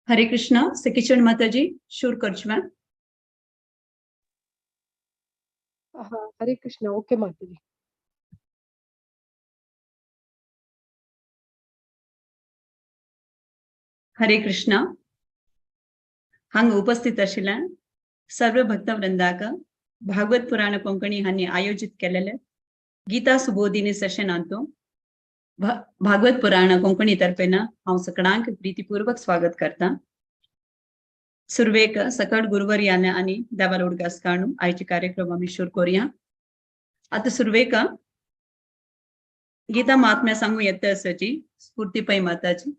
हरे कृष्णा से किचन माता जी शुरू कर छू। हाँ, हरे कृष्णा। ओके माता जी। हरे कृष्णा हांग उपस्थित आशिल्ल्या सर्व भक्तवृंदाक भागवत पुराण कोंकणी हांनी आयोजित केलेले गीता सुबोधिनी सेशन आणतो भागवत पुराण कोंकणी तर्फेन हांव सगळ्यांक प्रीतीपूर्वक स्वागत करता। सुरवेक सकट गुरुवर्याने आणि देवाल उडगास काणू आयचे कार्यक्रम आम्ही शुरू करूया। आता सुरवेक गीता महात्म्य सांगू येता आसाची स्फूर्ती पै माताजी।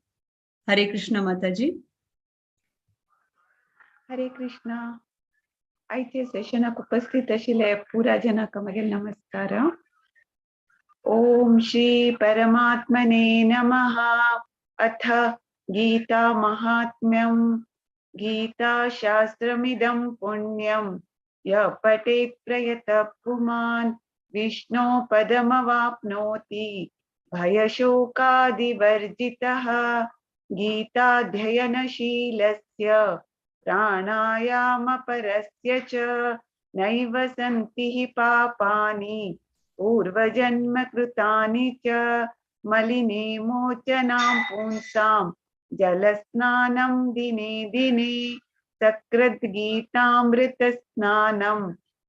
हरे कृष्ण माताजी। हरे कृष्णा। आयचे सेशनाक उपस्थित आशिल्ले पुरा जनाक मागे नमस्कार। ओम श्री परमात्मने नमः। अथ गीता महात्म्यम। गीता शास्त्रमिदं पुण्यम यः पठेत् प्रयतः पुमान् विष्णो पदमवाप्नोति भयशोकादिवर्जितः। गीताध्ययनशीलस्य प्राणायामपरस्य च नैव सन्ति हि पापानि पूर्वजन्म कृतानि च मलिने मोचनां पुंसां जलस्नानं दिने दिने सकृद्गीतामृतस्नानं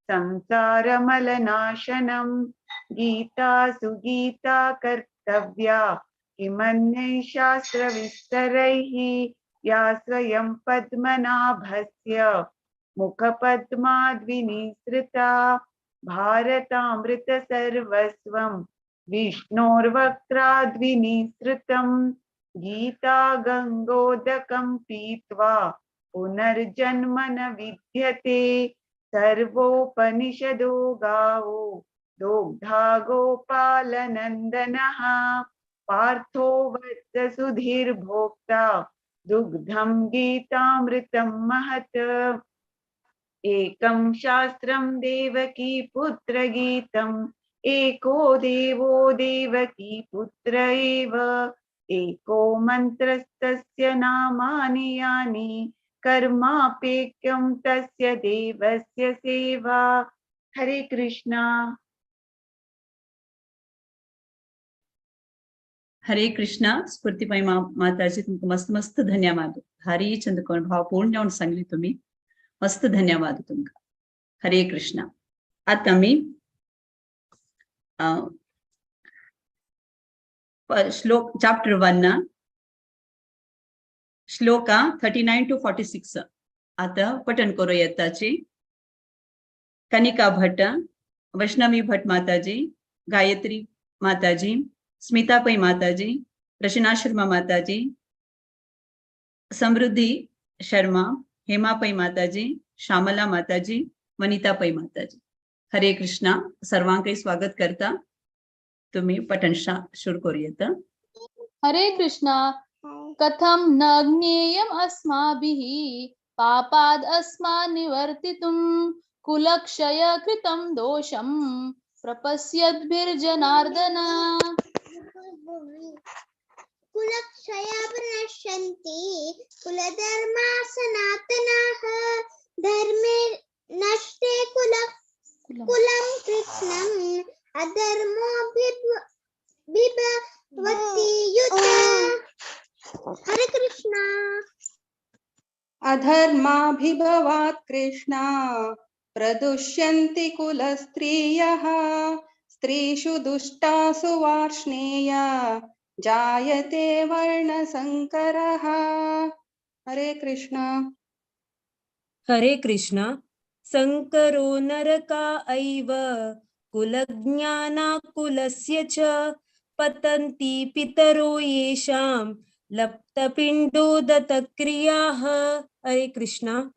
संसारमलनाशनं। गीता सुगीता कर्तव्या किमन्यै शास्त्रविस्तरैः या स्वयं पद्मनाभस्य मुखपद्माद्विनिसृता भारतामृत सर्वस्वं विष्णोर्वक्त्राद्विनिसृतं। गीता गंगोदकं पीत्वा पुनर्जन्म न विद्यते सर्वोपनिषदो गावो दोग्धा गोपालनन्दनः पार्थो वत्ससुधीर्भोक्ता दुग्धं गीतामृतं महत्। एकं शास्त्रं देवकी पुत्र गीतम् एको देवो देवकी पुत्र एव एको मन्त्रस्तस्य नामानि यानि कर्मापेक्यं तस्य देवस्य सेवा। हरे कृष्णा। हरे कृष्णा स्फूर्तीपाई माताजी तुमको मस्त मस्त धन्यवाद। भारी चंद कोण भावपूर्ण जाऊन सांगली तुम्ही मस्त धन्यवाद तुमका। हरे कृष्णा। आता मी श्लोक चॅप्टर 1 ना श्लोका 39 to 46 आता पठन करू येताची। कनिका भट्ट, वैष्णवी भट्ट माताजी, गायत्री माताजी, स्मिता पै माताजी, रचना शर्मा माताजी, समृद्धि शर्मा, हेमा पै माताजी, श्यामला माताजी, वनिता पै माताजी। हरे कृष्णा सर्वांकही स्वागत करता। तुम्ही पठन शुरू करूयात। हरे कृष्णा। कथं न ज्ञेयम् अस्माभिः पापाद् अस्मान् निवर्तितुं कुलक्षय कृतं दोषं प्रपश्यद्भिर्जनार्दन। कुलक्षय प्रणश्यन्ति कुलधर्मा सनातनाः धर्मे नष्टे कुलं कृष्णम् अधर्मोऽभिभवति युत। हरे कृष्णा। अधर्माभिभवात् कृष्णा प्रदुष्यन्ति कुलस्त्रियः स्त्रीषु दुष्टासु वार्ष्णेय जायते वर्णसंकरः। हरे कृष्णा। हरे कृष्णा। संकरो नरका एव कुलज्ञानाकुलस्य च पतन्ति पितरो येषां लप्तपिण्डोदतक्रियाः। हरे कृष्णा।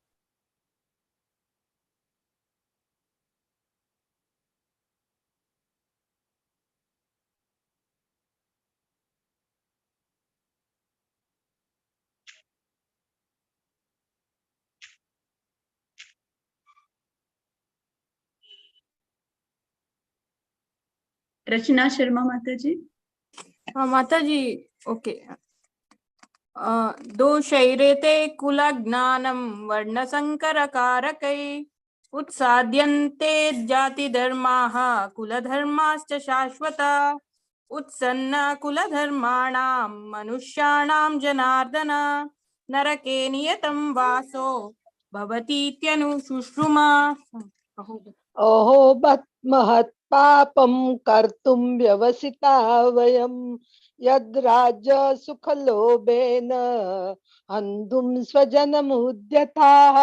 रचना शर्मा माताजी। हाँ माता जी। ओके। दोषैरेते कुलज्ञानं वर्णसङ्करकारकै उत्साद्यन्ते जातिधर्माः कुलधर्माश्च शाश्वता उत्सन्न कुलधर्माणां मनुष्याणां जनार्दन नरके नियतं वासो भवतीत्यनुशुश्रुमा। अहो महत् पापं कर्तुं व्यवसिता वयं यद् राज्य सुखलोभेन हन्तुं स्वजनमुद्यताः।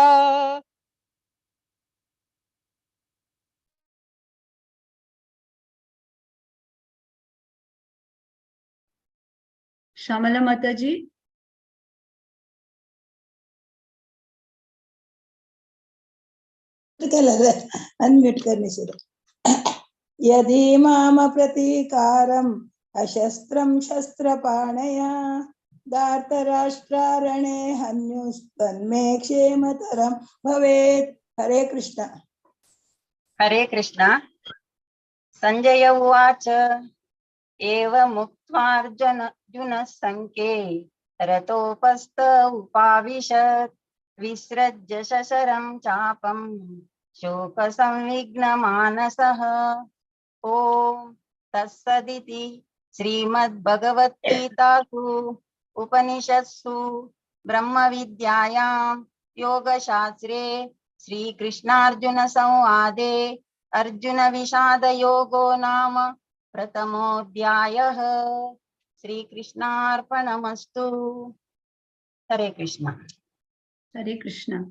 श्यामला माता जी, अनम्यूट करने शुरू। यदि माम प्रतीकारम् अशस्त्रं शस्त्रपाणया दार्तराष्ट्रारणे हन्युस्तन्मे क्षेमतरं भवेत्। हरे कृष्ण। हरे कृष्ण। संजय उवाच एवमुक्त्वार्जुनः संके रतोपस्थ उपाविशत् विसृज्य शशरं चापं शोकसंविघ्नमानसः। ॐ तत्सदिति श्रीमद्भगवद्गीतासु उपनिषत्सु ब्रह्मविद्यायां योगशास्त्रे श्रीकृष्णार्जुनसंवादे अर्जुन विषाद योगो नाम प्रथमोऽध्यायः। श्रीकृष्णार्पणमस्तु। हरे कृष्ण। हरे कृष्ण.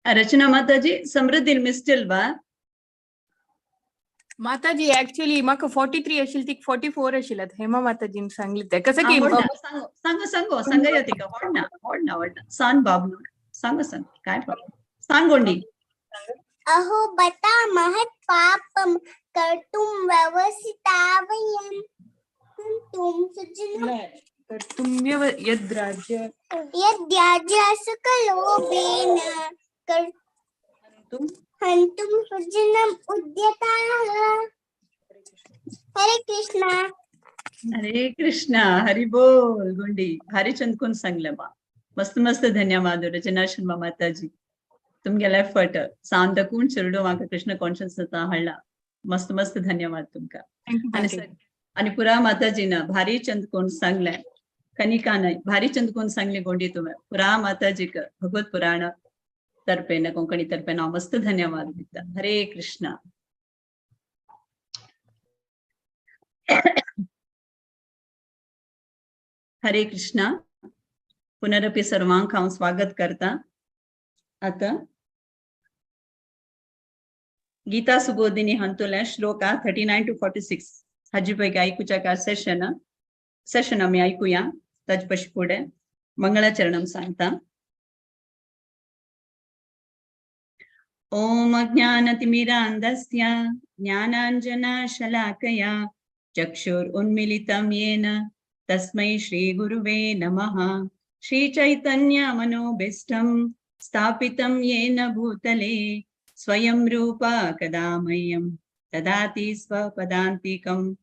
रचना माता जी, समृद्धी मिस्ड अल्वा? माताजी ऍक्च्युली म्हाका 43 आशिल्ली ती 44 आशिल्ल्यात. हेमा माताजीन सांगले कसं की सांगा येते का? होडना सांग बाबू, सांग काय सांगोंडी. अहो बता महत् पापं कर्तुं व्यवसिता वयं कर्तुं यद्राज्य यद्याज्य सुखलोभेन हन्तुं स्वजनम् उद्यताः। हरे कृष्ण. हरे कृष्ण. हरि बोल गुंडी. भारी चंदकून सांगलं बा. मस्त धन्यवाद रचना शर्मा माता जी. तुमगेला एफर्ट सांदकून चिरडो म्हाका कृष्ण कॉन्शियस जाता हाडला. मस्त धन्यवाद तुमका. आणि पुरा माताजीनं भारी चंदकून सांगले. कनिका नाही भारी चंदकून सांगले गोंडी तुम्ही पुरा माताजी का भगवत पुराण तर्फे न कोंकणी तर्फे ना मस्त धन्यवाद दिता. हरे कृष्ण. हरे कृष्ण. पुनरपि सर्वांक हांव स्वागत करता. आता गीता सुबोधिनी हंतोले श्लोका 39 to 46 हाजी पैकी ऐकूच्या का सेशन आम्ही ऐकूया. ताजपशी पुढे मंगळाचरणम सांगता. ओम अज्ञानतिमिरान्धस्य ज्ञानाञ्जनशलाकया चक्षुरुन्मीलितं येन तस्मै श्रीगुरुवे नमः. श्रीचैतन्यमनोभीष्टं स्थापितं येन भूतले स्वयं रूपा कदा मह्यं ददाति स्वपदान्तिकं.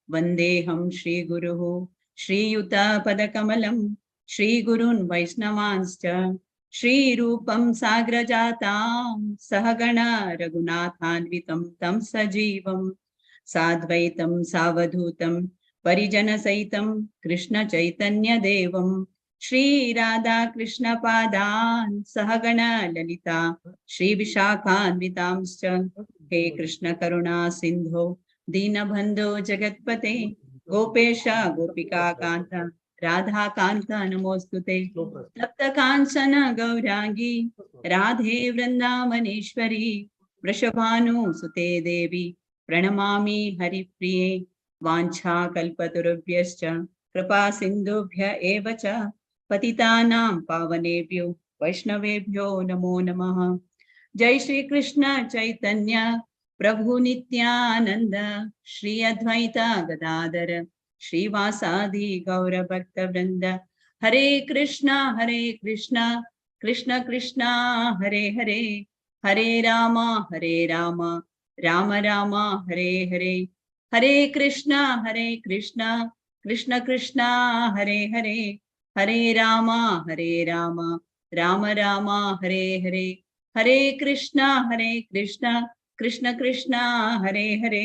वन्देऽहं श्रीगुरुः श्रीयुतपदकमलं श्रीगुरून् वैष्णवांश्च श्रीरूपं साग्रजातां सहगण रघुनाथान्वितं तं सजीवं साद्वैतं सावधूतं परिजनसहितं कृष्णचैतन्यदेवं श्रीराधाकृष्णपादान् सहगण ललिता श्रीविशाखान्वितांश्च. हे कृष्ण करुणा सिन्धो दीनबन्धो जगत्पते गोपेश गोपिका कान्त राधा कांत नमोस्तुते. तप्त कांचन गौरांगी राधे वृंदावनेश्वरी वृषभानुसुते देवी प्रणमामि हरिप्रिये. वाञ्छा कल्पतरुभ्यश्च कृपा सिन्धुभ्य एव च पतितानां पावनेभ्यो वैष्णवेभ्यो नमो नमः. जय श्री कृष्ण चैतन्य प्रभु नित्यानंद श्री अद्वैत गदाधर श्रीवासादि गौर भक्त वृंद. हरे कृष्णा कृष्ण कृष्ण हरे हरे हरे राम राम राम हरे हरे. हरे कृष्णा कृष्ण कृष्ण हरे हरे हरे राम राम राम हरे हरे, हरे कृष्णा कृष्ण कृष्ण हरे हरे,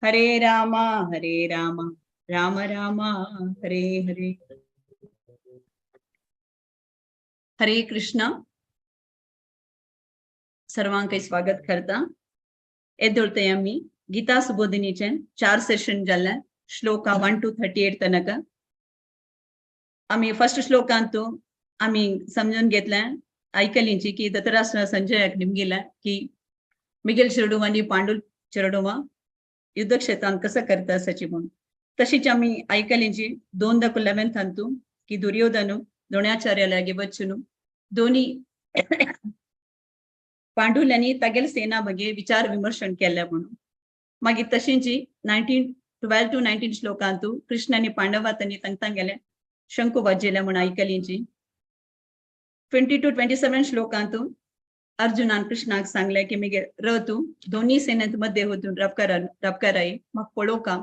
हरे राम राम राम हरे हरे. हरे कृष्ण. सर्वांचे स्वागत करता. एदोळते आम्ही गीता सुबोधिनीचे 4 सेशन जाल्ले, श्लोका 1 to 38 तनक. आम्ही फर्स्ट श्लोकांतू आम्ही समजून घेतलं ऐकलींची की धृतराष्ट्र संजयाक निमगिला की मिगेल चिरडू आणि पांडू चिरडूवा युद्ध क्षेत्रात कसं करता सची म्हणून. तशीच आम्ही ऐकलींची 2:11 अंतू की दुर्योधनु द्रोणाचार्यालागे बच्चुनु दोन्ही पांडुल्यांनी तगेल सेना बगे विचार विमर्शन केल्या म्हणून. मागीर तशींची 12 to 19 श्लोकांतू कृष्णाने पांडवांनी तांकां गेले शंकू वाजयले म्हणून ऐकलींची. 20 to 27 श्लोकांतू अर्जुनान कृष्णाक सांगले की मिगे तू दोन्ही सेनेत मध्ये होतून रबकराई मग पळो का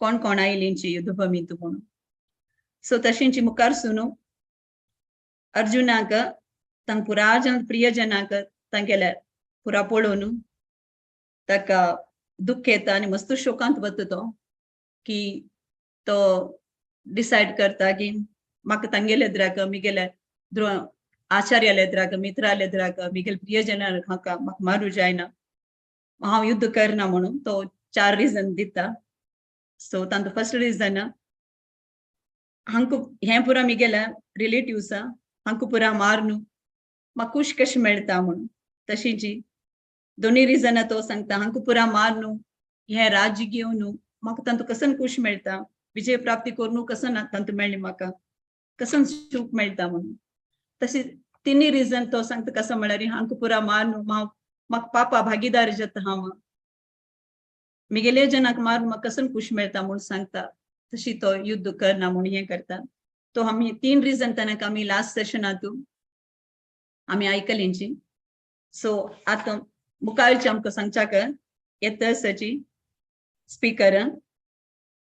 कोण कोण आयलींची युद्धभूमीतू म्हणून. सो तशींची मुखार सुनू अर्जुनाक तांक पुराजन प्रियजनाक तांगेले पुरा पळोवन ताका दुःख येता आणि मस्त शोकांत वता तो की तो डिसाइड करता की म्हाका तांगेले द्राक मिगेले आचार्याले द्राक मित्राले द्राक मिगेल प्रियजनाक म्हाका मारू जायना, हांव युद्ध करना म्हणून तो 4 रिजन दिता. सो तांचो फर्स्ट रिजन हांक हे पुरा मिगेले रिलेटिव्स हांक पुरा मारनू म्हाका खुश कशें मेळटा म्हणून. तशींची दोन्ही रिजन तो सांगता हांक पुरा मारनू हे राज्य घेवन म्हाका तांतू कसन खुश मेळटा, विजय प्राप्ती करून कसन तांतू मेळ्ळी म्हाका कसन सूख मेळटा म्हणून. तशी तिन्ही रिजन तो सांगता कसं म्हळ्यार हांक पुरा मारनू म्हाका पापा भागीदार जाता, हांव मिगेले जनाक मारून म्हाका कसन खुश मेळटा म्हणून सांगता. तशी तो युद्ध करना म्हणून हे करता. तो आम्ही 3 रिजन तनक आम्ही लास्ट सेशनातू आम्ही ऐकलींची. सो आता मुखारची आमकां सांगच्याक येता सची speaker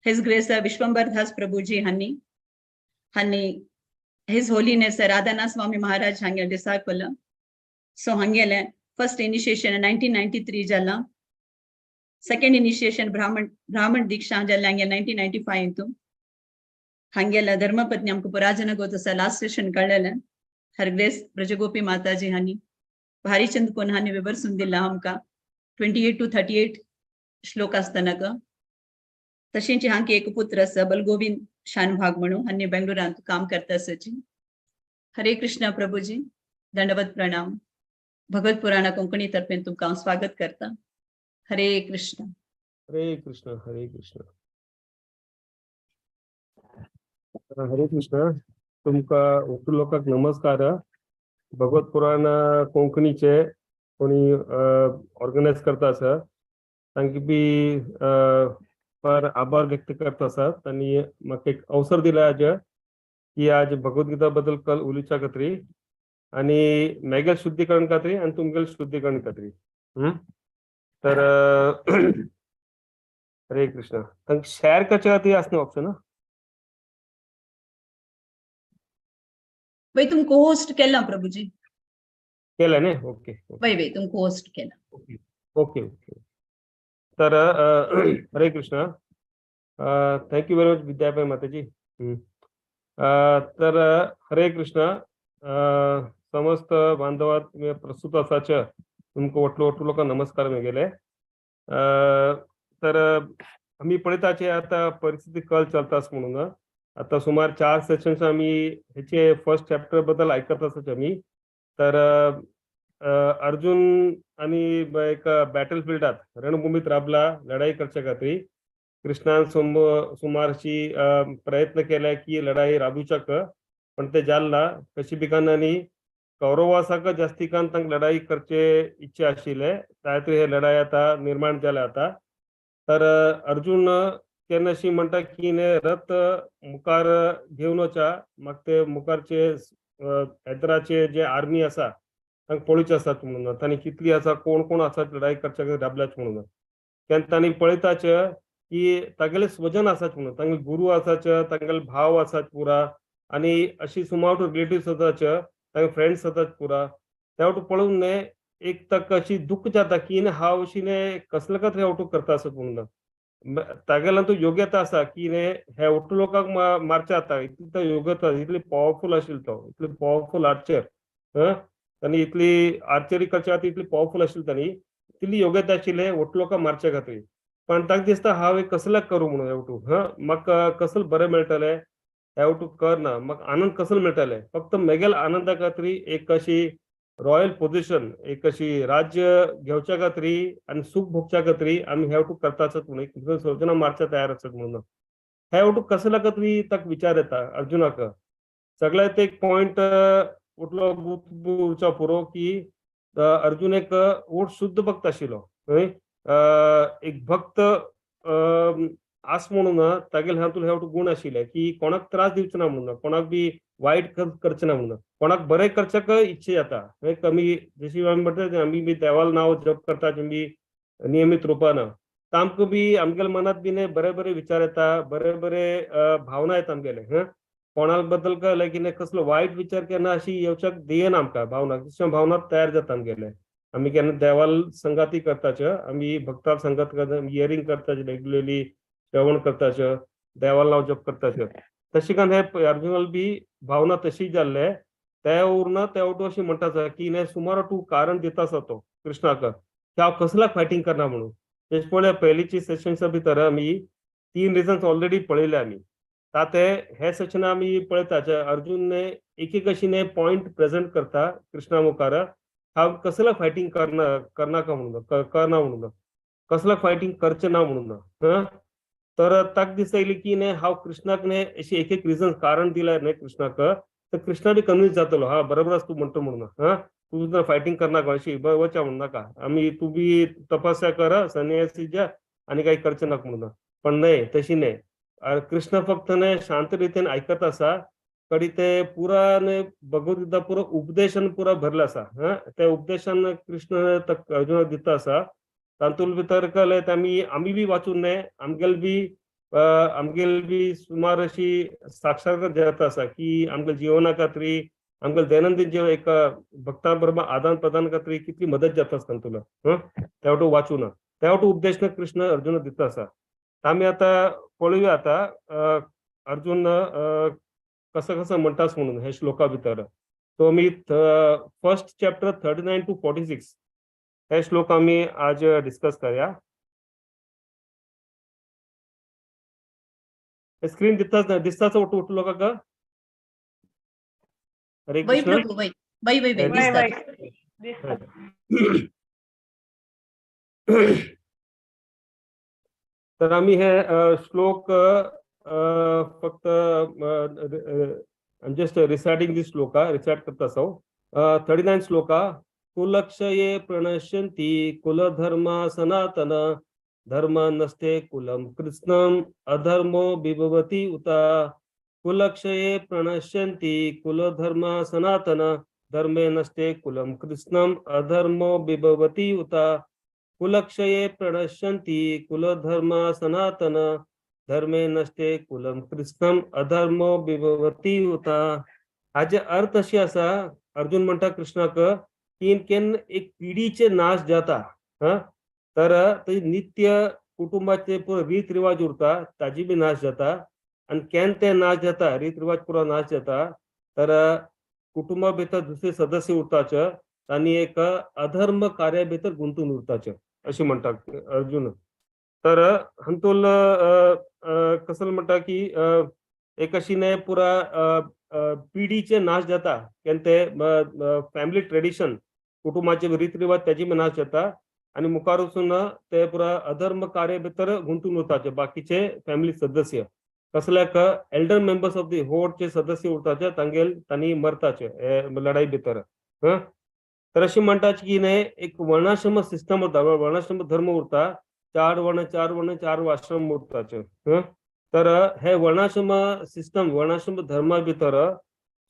his grace Vishwambhar Das Prabhuji हांनी हिज होलीनेस राधानाथ स्वामी महाराज हांगे डिसायपल. सो हांगेले फर्स्ट इनिशिएशन 1993 जाला, सेकंड इनिशिएशन ब्राह्मण दीक्षा जाल्ले हांगे 1995 हांगेला धर्मपत्नी आमकां पुराजन गोतसा लास्ट सेशन कळलेले. हर ग्रेस ब्रजगोपी माताजी हांनी भारीचंद कोण हांनी विवरसून दिला आमकां 28 to 38 श्लोक आसतनाक. तशेंच हांक एक पुत्र आसा बलगोविंद शानभाग म्हणून हांनी बेंगलोरांत काम करता आसची. हरे कृष्ण प्रभुजी, दंडवत प्रणाम. भगवत पुराण कोंकणी तर्फे तुमकां स्वागत करता. हरे कृष्ण. हरे कृष्ण. हरे कृष्ण. हरे कृष्ण. तुमकां ओटू लोकांक नमस्कार. भगवत पुराण कोंकणीचे कोणी ऑर्गनायज करता आसा तांकां बी पर आभार व्यक्त करता आसात आनी म्हाका एक अवसर दिला आज की आज भगवद्गीता बद्दल कल उलोवच्या खातीर आनी मेगेल शुद्धीकरण खातीर आनी तुमगेल शुद्धीकरण खातीर. तर हरे कृष्ण. तांकां शेअर करच्या खातीर आसना ऑप्शन वही तुमको होस्ट केला प्रभुजी. केलं न्ही. ओके वही तुमको होस्ट केला. Okay okay okay. तर हरे कृष्ण. थँक्यू व्हेरी मच विद्याबाई माताजी. तर हरे कृष्ण. समस्त बांधवात प्रस्तुत आसाचे तुमकां वटलो लोकांक नमस्कार मेगेले. तर आमी पळयताचे आता परिस्थिती कल चलतास म्हणून आता सुमार 4 सेशन्स आम्ही ह्याचे फर्स्ट चॅप्टर बद्दल ऐकत आसात आम्ही. तर अर्जुन आणि एक बॅटल फिल्डात रणभूमीत राबला लढाई करच्या खातीर. कृष्णान सुमारशी प्रयत्न केला की लढाई राबूच्याक पण ते जालना कशी बिकानांनी कौरवासाक जास्ती कान तांक लढाई करचे इच्छा आशिल्ले त्या खातीर हे लढाई आता निर्माण जाल्या आता. तर अर्जुन केन्ना अशी म्हणटा की ने रथ मुखार घेवन वचा म्हाका ते मुखारचे हैदराचे जे आर्मी आसा तांकां पळोवचे आसात म्हणून तांणी कितली आसा कोण कोण आसात लढाई करच्या खातीर राबल्यात म्हणून. तेन्ना तांणी पळयताचे की तागेले स्वजन आसात म्हणून तांगेले गुरू आसात तांगेले भाव आसात पुरा आणि अशी सुमावट रिलेटिव्ह सदाच फ्रेंड्स सदाच पुरा त्यावटू पळून ने एक तक अशी दुःख जाता की ने हाव अशीने कसलं का हेवटू करता असं म्हणून तागेला तो योग्यता असा की ने हे ओटू लोकांक मारचा आता इतली तो योग्यता इतली पॉवरफुल आशिल तो इतली पॉवरफुल आर्चर आणि इतली आर्चरी करच्या इतली पॉवरफुल आशिल तांणी इतली योग्यता आशिल्ले ओटू लोकांक मारच्या खातीर पण ताका दिसता हांव एक कसलं करू म्हणून हेवटू म्हाका कसलं बरें मेळटलें हेवटू करना म्हाका आनंद कसलो मेळटले फक्त मेगेल आनंदा खातीर एक अशी रॉयल पोझिशन एक अशी राज्य घेवच्या खातीर आणि सुख भोगच्या खातीर आमी हेवटू करता आसत म्हणून सोजना मारच्या तयार आसत म्हणून हेवटू कसल्या खातीर ताका विचार येता अर्जुनाक सगळ्यात एक पॉइंट उठलो बुचा पुरो की अर्जुन एक ओट शुद्ध भक्त आशिल्लो एक भक्त आस म्हणून तागेले हातून हेवटू गुण आशिल्ले की कोणाक त्रास दिवचो ना म्हणून कोणाक बी वाईट करचें ना म्हणून कोणाक बरें करच्याक इच्छा जाता कमी जशी आमी म्हणटा आमी बी देवाल नांव जप करता बी नियमीत रुपान तर आमकां बी आमगेल्या मनात बी बरे बरे विचार येता बरे बरे भावना येता आमगेले कोणा बद्दल कळलें की कसलो वायट विचार केन्ना अशी येवच्याक दियेना आमकां भावना तशें भावना तयार जाता आमगेले आमी केन्ना देवाल संगाती करताचे आमी भक्ताल संगत करता इयरिंग करताचे रेग्युलरली श्रवण करताचे देवाल नांव जप करताचे तशें करून हे अर्जुनाल बी भावना तशी जाल्ले ते उरना ते अशी म्हणटा की ने सुमार तूं कारण दिता आसा तो कृष्णाक की हांव कसल्याक फायटींग करना म्हणून तेच पळय पयलींची सेशन्सा भितर आमी 3 रिजन्स ऑलरेडी पळयले आमी ताते हे सेशन आमी पळयताचे अर्जुन ने एक अशी पॉइंट प्रेझेंट करता कृष्णा मुखार हांव कसल्याक फायटींग करना म्हणून कसल्याक फायटींग करचें ना म्हणून तर ताका दिसता की ने हांव कृष्णाक ने अशी एक रिजन कारण दिल्यार न्ही कृष्णाक तर कृष्णा बी कन्विन्स जातलो हा बरोबर आसा तूं म्हणटा म्हणून तूं जर फायटींग करनाका अशी वचा म्हणून नाका आमी तूं बी तपस्या कर संन्यासी जा आनी काही करचें नाका म्हणून पण न्हय तशी न्हय कृष्ण फक्त ने शांत रितीन आयकत आसा कडी ते पुरा ने भगवद्गीता पुरो उपदेशान पुरा भरला आसा त्या उपदेशान कृष्ण अर्जुनाक दिता आसा तातूंत भितर कळ्ळें आमी बी वाचून न्हय आमगेल बी सुमार अशी साक्षात्कार जाता आसा की आमच्या जिवना खातीर आमच्या दैनंदीन जिवन एक भक्तां बरोबर आदान प्रदान खातीर कितली मदत जाता आसता तुला तेवटो वाचून तेवटो उपदेश कृष्ण अर्जुनाक दिता आसा आमी आतां पळोवया आतां अर्जुन कसं कसं म्हणटास म्हणून हे श्लोका भितर तो आमी फर्स्ट चॅप्टर 39 to 46 हे श्लोक आमी आज डिस्कस करूया स्क्रीन दिसता उठलो का हरे वै कृष्ण प्रभू वै दिसतात. तर आम्ही हे श्लोक फक्त जस्ट रिसाइटिंग दिस श्लोका रिसाइट करता आसा 39 श्लोका कुलक्षये प्रणश्यन्ति कुलधर्मा सनातन धर्म नस्ते कुलम कृष्णम अधर्मो विभवति उता कुलक्षये प्रणश्यन्ति कुलधर्मा सनातन धर्मे नस्ते कुलम कृष्णम अधर्मो विभवति उता कुलक्षये प्रणश्यन्ति कुलधर्मा सनातन धर्मे नस्ते कुलम कृष्णम अधर्मो विभवति उता हाचे अर्थ अशी आसा अर्जुन म्हणटा कृष्णाक की केन एक पिढीचे नाश जाता तर ते नित्य कुटुंबाचे रीत रिवाज उरता ताजी बी नाश जाता आणि केन ते नाश जाता रीत रिवाज पुरो नाश जाता तर कुटुंबा भितर दुसरे सदस्य उरताचे आणि एक अधर्म कार्या भितर गुंतून उरताचे अशी म्हणटा अर्जुन तर हंतोल कसं म्हणटा की एक अशी ने पुरा पिढीचे नाश जाता केन ते फॅमिली ट्रेडिशन कुटुंबाचे रीत रिवाज त्याची नाश जाता आणि मुखार वचून ते पुरा अधर्म कार्य भितर गुंतून उरताचे बाकीचे फॅमिली सदस्य कसल्याक एल्डर मेंबर्स ऑफ दी होडचे सदस्य उरताचे तांणी मरताचे लढाई भितर तर अशी म्हणटाचे की ने एक वर्णाश्रम सिस्टम उरता वर्णाश्रम धर्म उरता 4 वर्ण आश्रम उरताचे तर हे वर्णाश्रम सिस्टम वर्णाश्रम धर्मा भितर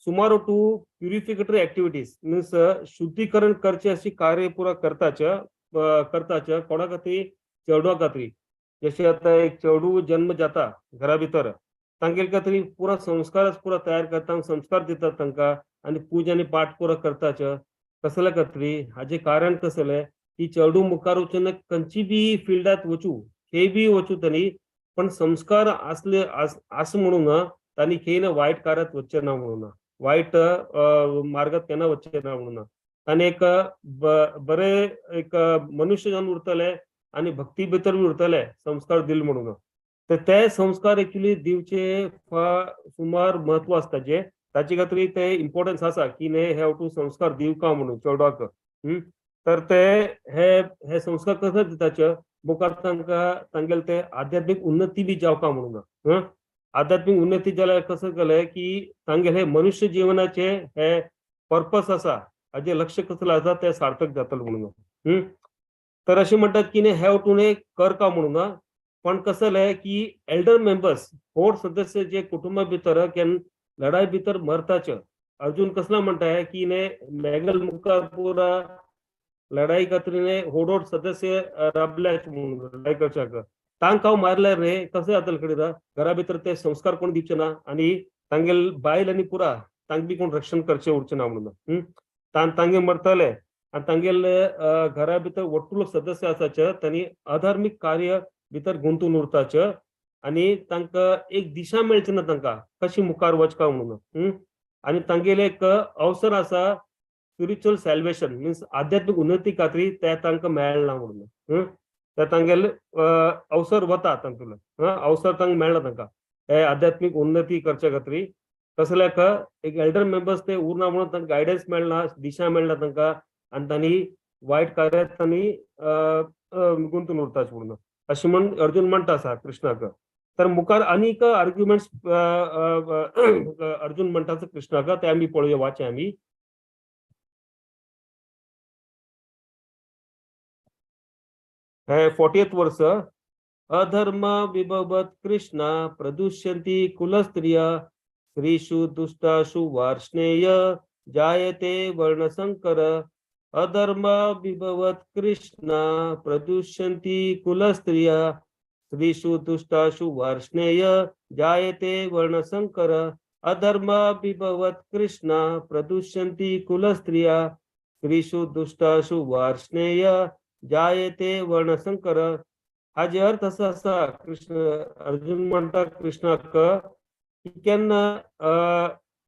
सुमार टू प्युरिफिकेटरी एक्टिविटीज मीन्स शुद्धीकरण करचे अशी कार्य पुरा करताचे कोणा खातीर चेडवा खातीर जशें आता एक चेडू जन्म जाता घरा भितर तांगेल तरी पुरा संस्कारच पुरा तयार करता संस्कार दितात तांकां आणि पूजा आणि पाठ पुरा करताच कसले कत्री हाजे कारण कसले की चेडू मुखार वचून खंयची बी फिल्डात वचू हे बी वचू तनी पण संस्कार असले आस म्हणून तांणी खेळ वाईट कार्यात वच्चे ना म्हणून वाईट मार्गात केन्ना वच्चे ना म्हणून आणि एक बरे एक मनुष्य जावन उरतले आणि भक्ती भितर उरतले संस्कार दिल म्हणून तर ते संस्कार एक्चुअली दिवचे सुमार महत्व असता जे ताचे खातीर ते इम्पॉर्टन्स आसा की ने हॅव टू संस्कार दिवका म्हणून चेडवाक तर ते हे संस्कार कसे दिताचे मुखार तांगेल ते आध्यात्मिक उन्नती बी जावका म्हणून आध्यात्मिक उन्नती जाल्यार कसं केलंय की तांगेल हे मनुष्य जीवनाचे हे पर्पस आसा हाजे लक्ष कसलं आसा ते सार्थक जातले म्हणून तर अशें म्हणटात की ने हॅव टू ने करका म्हणून पण कसं जालें की एल्डर मेंबर्स फोर सदस्य जे कुटुंबा भितर केन्ना लढाई भितर मरताच अर्जुन कसला म्हणटाय की ने मेगल मुखार पुरा लढाई खातीर होडोड सदस्य राबल्याच म्हणून लढाई करच्याक तांकां हांव मारल्यार रे कशें जातलें कडेन घरा भितर ते संस्कार कोण दिवचे ना आनी तांगेल बायल आनी पुरा तांकां बी कोण रक्षण करचें उरचें ना म्हणून तांगे मरतले आनी तांगेल घरा भितर वट्टुलो सदस्य आसाचे तांणी अधार्मिक कार्य भितर गुंतून उरताच आनी तांकां एक दिशा मेळची ना तांकां कशी मुखार वचका म्हणून आनी तांगेले एक अवसर आसा स्पिरिच्युअल सॅल्वेशन मीन्स आध्यात्मिक उन्नती खातीर ते तांकां मेळना म्हणून ते तांगेले अवसर वता तांकां अवसर तांकां मेळना तांकां हे आध्यात्मिक उन्नती करचे खातीर कसल्याक एक एल्डर मेंबर्स ते उरना म्हणून तांकां गायडन्स मेळना दिशा मेळना तांकां आनी तांणी वायट कार्यांत तांणी गुंतून उरताच म्हणून अशें म्हण अर्जुन म्हणटा आसा कृष्णाक तर मुखार आनीक आर्ग्युमेंट्स अर्जुन म्हणटा कृष्णाक ते आमी पळोवया वाचे आमी हे 40th वर्स अधर्म विभवत कृष्णा प्रदुष्यन्ति कुलस्त्रिया स्त्रीषु दुष्टाषु वार्ष्णेय जायते वर्णसंकर अधर्म विभवत कृष्णा प्रदुष्यन्ति कुलस्त्रिया स्त्रीषु दुष्टाषु वार्ष्णेय जायते वर्णसंकर अधर्म विभवत कृष्णा प्रदुष्यन्ति कुलस्त्रिया स्त्रीषु दुष्टाषु वार्ष्णेय जायते वर्णसंकर हाजे अर्थ असा असा कृष्ण अर्जुन म्हणटा कृष्णाक केन्ना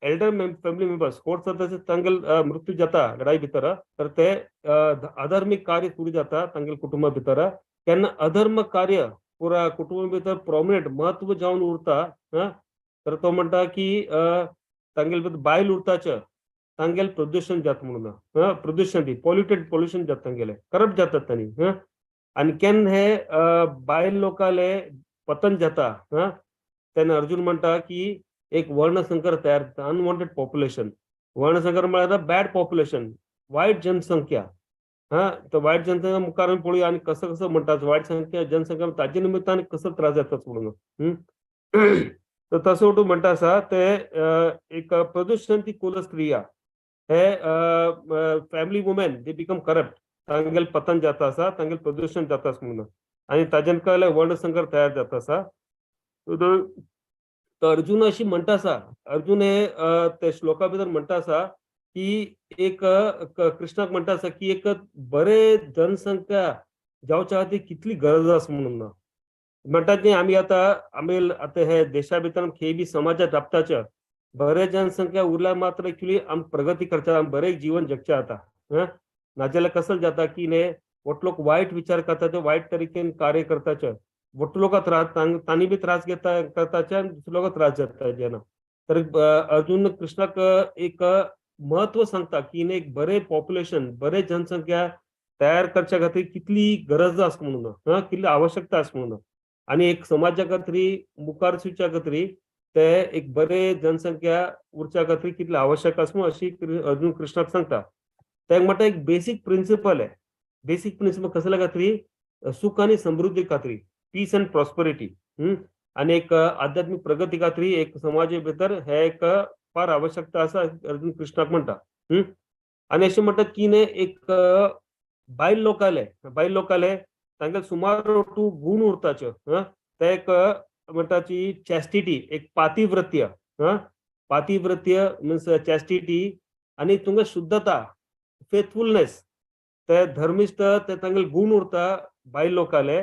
एल्डर फॅमिली मेंबर्स फोर्थ सदस्य तांगेल मृत्यू जाता लढाई भितर तर ते अधर्मिक कार्य सुरू जाता तांगेल कुटुंबा भितर केन्ना अधर्म कार्य पुरा कुटुंबा भितर प्रोमिनंट महत्व जावन उरता तर तो म्हणटा की तांगेल भितर बायल उरताच तांगेल प्रदूषण जाता म्हणून प्रदूषण दी पोल्युशन जाता तांगेले करप्ट जातात तांणी आनी केन्ना हे बायल लोकांले पतन जाता तेन्ना अर्जुन म्हणटा की एक वर्णसंकर तयार जाता अनवॉन्टेड पॉप्युलेशन वर्णसंकर म्हळ्यार बॅड पॉप्युलेशन वायट जनसंख्या तर वायट जनसंख्या मुखार आमी पळोवया आनी कसं कसं म्हणटा वायट संख्या जनसंख्या ताजे निमित्तान कसो त्रास जातात म्हणून तर तसो तूं म्हणटा आसा ते एक प्रदूषण ती कुलस्त्रिया हे family women they become corrupt तांगेल पतन जाता आसा तांगेल प्रदूषण जाता म्हणून आनी ताजेन कळले वर्णसंकर तयार जाता आसा तर अर्जुन अशी म्हणटा आसा अर्जुन हे ते श्लोका भितर म्हणटा आसा की एक कृष्णाक म्हणटा आसा की एक बरे जनसंख्या जावच्या खातीर कितली गरज आसा म्हणून म्हणटात न्ही आमी आतां हे देशा भितर खंय बी समाजात राबताचे बरे जनसंख्या उरल्यार मात्र एक्चुअली आमी प्रगती करता आमी बरें जीवन जगचे आता नाजाल्यार कसं जाता की ने वट लोक वायट विचार करता वायट तरीकेन कार्य करताचे वट लोकां त्रास तांणी बी त्रास घेता करताचे आनी दुसरे लोकांक त्रास जाता जेन्ना तर अर्जुन कृष्णाक एक महत्व सांगता की ने एक बरे पॉप्युलेशन बरे जनसंख्या तयार करच्या खातीर कितली गरज आसा म्हणून कितली आवश्यकता आसा म्हणून आनी एक समाजा खातीर मुखार सुच्या खातीर ते एक बरे जनसंख्या उरच्या खातीर कितली आवश्यक आसा म्हणून अशी अर्जुन कृष्णाक सांगता ते म्हणटा एक बेसिक प्रिंसिपल आहे बेसिक प्रिंसिपल कसल्या खातीर सुख आनी समृद्धी खातीर पीस अँड प्रॉस्पेरिटी आनी एक आध्यात्मिक प्रगती खातीर एक समाजा भितर हे एक फार आवश्यकता आसा अर्जुन कृष्णाक म्हणटा आनी अशें म्हणटात की ने एक बायल लोकांले तांगे सुमार 2 गुण उरताचे ते एक म्हणटाची चॅस्टिटी एक पातिव्रत्य पातिव्रत्य मीन्स चॅस्टिटी आणि तुमगे शुद्धता फेथफुलनेस ते धर्मिष्ठ ते तांगेल गुण उरता बायल लोकाले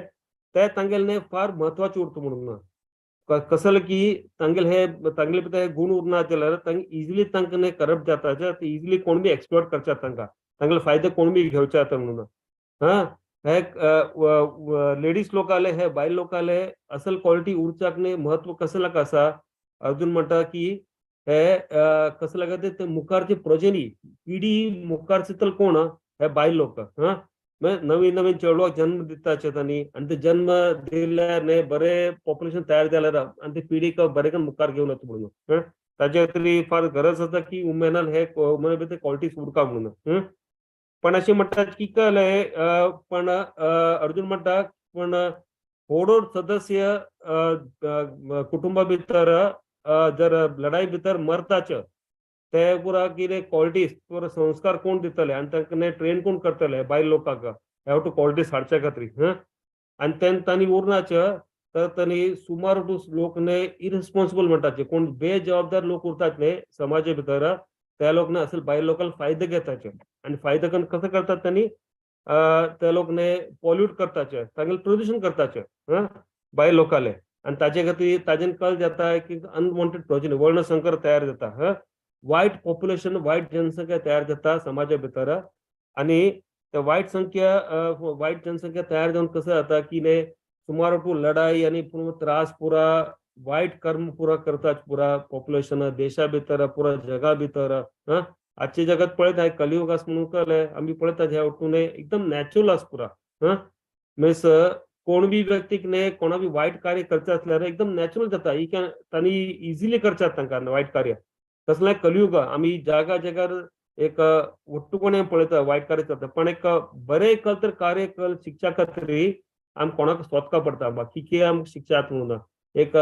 ते तांगेलने फार महत्वाचे उरता म्हणून कसं की तांगेले भितर हे गुण उरना जाल्यार तांकां इजिली तांकां करप्ट जाता ते इजिली कोण बी एक्सप्लॉट करतात तांगेले फायदे कोण बी घेवचे जाता म्हणून हे लेडीज लोकाले हे बायल लोकाले असल क्वालिटी उरचाक महत्व कसं लागा आसा अर्जुन म्हणटा की हे कसं लागा ते मुखारची प्रोजेनी पिढी मुखारचे तर कोण हे बायल लोक नवीन नवीन चेडवाक जन्म दिताचे तांणी आणि ते जन्म दिल्यार बरे पॉप्युलेशन तयार जाल्यार आणि ते पिढीक बरें मुखार घेवन वता म्हणून ताचे तरी फार गरज आसा की वुमेनान हे वुमना भितर क्वॉलिटीज उरका म्हणून पण अशें म्हणटात की कळ्ळें पण अर्जुन म्हणटा पण थोडो सदस्य कुटुंबा भितर जर लढाई भितर मरताचे ते पुरा कितें क्वॉलिटीज पुरा संस्कार कोण दितले आनी तांकां ट्रेन कोण करतले बायल लोकांक हॅव टू क्वॉलिटीज हाडच्या खातीर आनी तेन्ना तांणी उरनाचे तर तांणी सुमार लोक इरिस्पॉन्सिबल म्हणटाचे कोण बेजबाबदार लोक उरतात समाजा भितर त्या लोक असल बायल लोकांक फायदे घेताचे आणि फायदे कसं करतात त्यांनी ते लोक पॉल्यूट करताचे तांगेले प्रदूषण करताचे बायल लोकाले आणि ताचे खातीर ताजेन कळ जाता की अनवॉन्टेड प्रोजेनी वर्णसंकर तयार जाता वायट पॉप्युलेशन वायट जनसंख्या तयार जाता समाजा भितर आणि त्या वायट जनसंख्या तयार जावन कसं जाता की सुमार लढाई आणि त्रास पुरा वाईट कर्म पुरा करतात पुरा पॉप्युलेशन देशा भितर पुरा जगा भितर आजच्या जगात पळयत आहे कलियुग आस म्हणून कळले आम्ही पळयतात ह्या वटून एकदम नॅचरल आस पुरा मीन्स कोण बी व्यक्तीक कोणा बी वाईट कार्य करचे असल्यार एकदम नॅचरल जाता तांणी इजिली करतात तांकां वाईट कार्य तसलें कलियुग आम्ही जागा जगार एक वट्टुपणे पळयता वाईट कार्य करता पण एक बरे कल तर कार्य कल शिक्षा खातीर आम कोणाक सोदका पडटा बाकी कितें आमकां शिक्षा म्हणून एक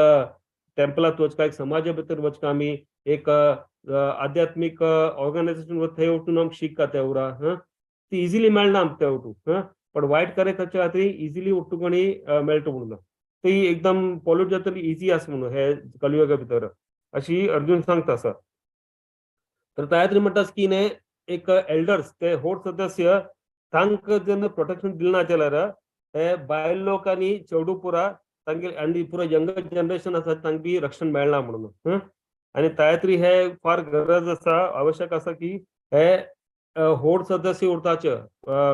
टेम्पलात वचका एक समाजा भितर वचका आमी एक आध्यात्मिक ऑर्गनायझेशन थंय वचून आमकां शिकता त्या उरा ती इजिली मेळना आमकां त्या वटू पण वायट कार्य करच्या खातीर इजिली वट्टुपणी मेळटा म्हणून ती एकदम पॉल्यूट जाता इजी आसा म्हणून हे कलियुगा भितर अशी अर्जुन सांगता आसा तर त्या खातीर म्हणटात की एक एल्डर्स ते होड सदस्य तांकां जेन्ना प्रोटेक्शन दिलें ना जाल्यार हे बायल लोकांनी चेडू पुरा तांगे आनी पुरो यंगर जनरेशन आसा तांकां बी रक्षण मेळना म्हणून आनी त्या खातीर हे फार गरज आसा आवश्यक आसा की हे होड सदस्य उरताचे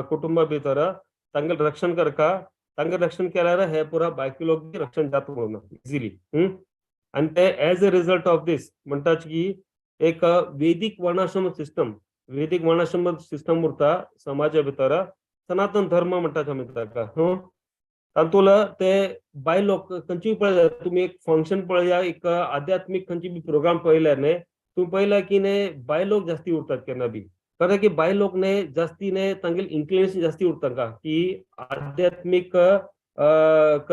कुटुंबा भितर तांगे रक्षण करका तांगे रक्षण केल्यार हे पुरा बायकी लोक बी रक्षण जाता म्हणून इजिली आनी ते as a result of these म्हणटात की एक वैदिक वर्णाश्रम सिस्टम उरता समाजा भितर सनातन धर्म म्हणटात आमी ताका तातूंत ते बायल लोक खंयची पळय तुमी एक फंक्शन पळया एक आध्यात्मिक खंयची बी प्रोग्राम पळयल्यार तुम्ही पळयला की बायल लोक जास्ती उरतात केन्ना बी कारण की बायल लोक जास्ती तांगेले इन्फ्लुएन्स जास्ती उरता की आध्यात्मिक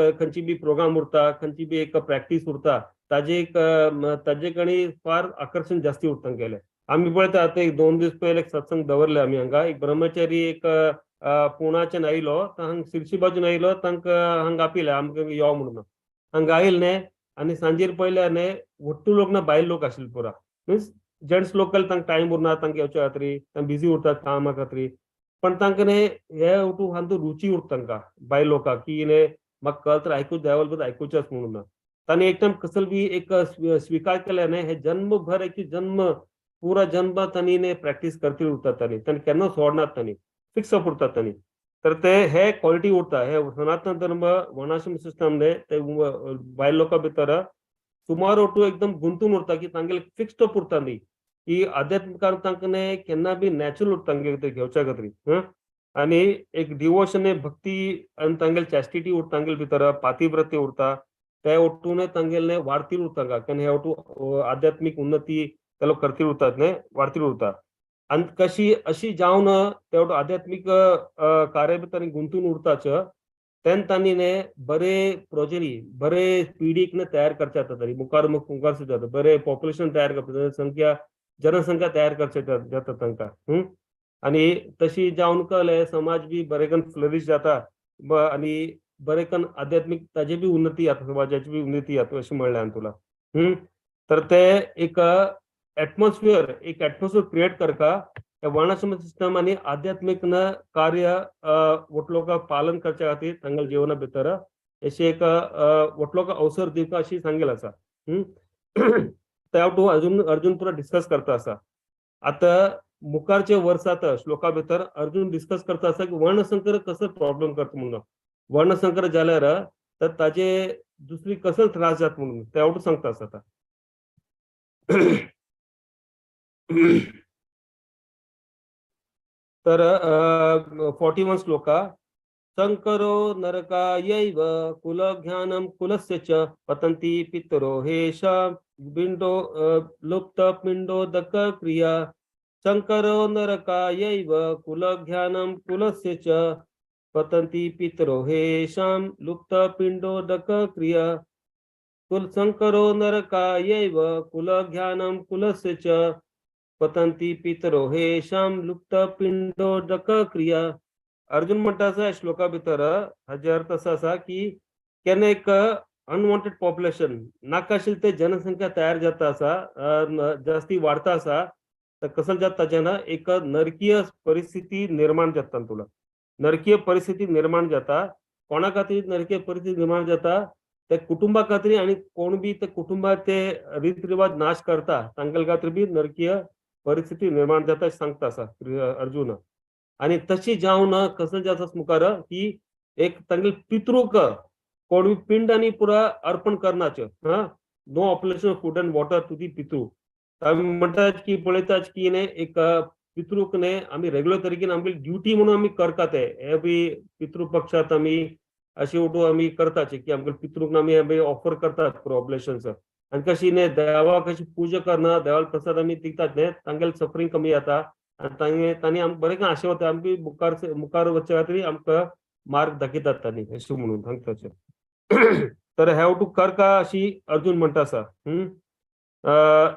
खंयची बी प्रोग्राम उरता खंयची बी एक प्रॅक्टीस उरता ताजे कडेन फार आकर्षण जास्ती उरता गेले आमी पळयता आतां एक 2 दीस पयले एक सत्संग दवरले आमी हांगा एक ब्रह्मचारी एक पुण्याच्यान आयलो हांगा शिरशी बाजून आयलो तांकां हांगा आपयले आमकां यो म्हणून हांगा आयले आनी सांजेर पळयल्यार वट्टू लोक बायल लोक आशिल्ले पुरा मिन्स जेंट्स लोकल तांकां टायम उरना तांकां येवच्या खातीर तांकां बिजी उरतात कामा खातीर पण तांकां हे वटू हांतू रुची उरता तांकां बायल लोकांक की म्हाका कळ्ळें तर आयकूच देवाल आयकुचेंच म्हणून तांणी एक टायम कसल बी एक स्विकार केल्यार हे जन्मभर एक जन्म पुरा जन्म तांणी प्रॅक्टीस करतील उरतात तांणी केन्ना सोडनात तांणी फिक्स अप उरतात तांणी तर ते हे क्वॉलिटी उरता हे सनातन धर्म वर्णाश्रम सिस्टम ते बायल लोकां भितर सुमार वटू एकदम गुंतून उरता की तांगेले फिक्स्ड अप उरता न्ही की आध्यात्मिकार तांकां केन्ना बी नॅचरल उरता तांगे घेवच्या खातीर आनी एक डिवोशन भक्ती आनी तांगेले चॅस्टिटी उरता तांगेले भितर पातिव्रत्य उरता ते वटून तांगेले वाडतील उरता कारण हे वटू आध्यात्मिक उन्नती ते लोक करतील उरतात वाडतील उरता आनी कशी अशी जावन ते वटू आध्यात्मिक कार्या भितर गुंतून उरताचे तेन्ना तांणी बरे प्रोजेनी बरे पिढीक तयार करचे जाता मुखार जाता बरे पॉप्युलेशन तयार करता जनसंख्या तयार करचे जाता तांकां आनी तशी जावन कळ्ळें समाज बी बरें करून फ्लरिश जाता आनी बरे कन आध्यात्मिक ताजी बी उन्नती जाता समाजाची बी उन्नती जाता अशें म्हणलें तुला तर ते एक एटमॉस्फियर क्रिएट करता वर्णाश्रम सिस्टम आणि आध्यात्मिक कार्य वटलोक पालन करच्या खातीर तांगेल्या जीवना भितर अशें एक वटलोक अवसर दिवपाक अशी सांगेल आसा त्या अर्जुन पुरा डिस्कस करता आसा आता मुखारचे वर्सात श्लोका भितर अर्जुन डिस्कस करता आसा की वर्णसंकर कसो प्रॉब्लेम करता म्हणून वर्णसंकर जाल्यार तर ताजे दुसरी कसो त्रास जाता म्हणून ते सांगता आसा आता तर 41 श्लोका संकरो नरकायैव कुलज्ञानं कुलस्य च पतन्ति पितरो हेषा बिंडो लुप्त पिंडोदक क्रिया संकरो नरकायैव कुलज्ञानं कुलस्य च पतन्ति पितरो हेषां लुप्त पिंडोदक क्रिया संकरो नरकायैव कुलज्ञानं कुलस्य च पतन्ति पितरो हेषां लुप्त पिंडोदक क्रिया अर्जुन म्हणटा आसा श्लोका भितर हाजे अर्थ असो आसा की केन्ना एक अनवॉन्टेड पॉप्युलेशन नाका आशिल्ली ते जनसंख्या तयार जाता आसा जास्ती वाडता आसा तर कसं जाता ताचे एक नरकीय परिस्थिती निर्माण जाता तुला नरकीय परिस्थिती निर्माण जाता कोणा खातीर नरकीय परिस्थिती निर्माण जाता ते कुटुंबा खातीर आणि कोण बी ते कुटुंबात ते रीत रिवाज नाश करता तांगेल्या खातीर बी नरकीय परिस्थिती निर्माण जाता सांगता आसा अर्जुन आणि तशी जावन कसं जाता मुखार की एक तांगेल पितृक कोण पिंड आणि पुरा अर्पण करनाचे no oblation food and water to the pitru आमी म्हणतात की पळयतात की एक पितृक आम्ही रेग्युलर तरीकेन आमची ड्युटी म्हणून आम्ही करतात हे बी पितृ पक्षात आम्ही अशी उठून आम्ही करताचे की आमच्या पितृक आम्ही ऑफर करतात ऑपरेशन्स आणि कशी देवा कशी पूजा करना देवाल प्रसाद आम्ही दितात तांगेल सफरिंग कमी जाता आणि तांणी बरें आशिर्वाद आमची मुखार वचचे खातीर आमकां मार्ग दाखयतात तांणी अशें म्हणून सांगता तर हॅव टू कर का अशी अर्जुन म्हणटा आसा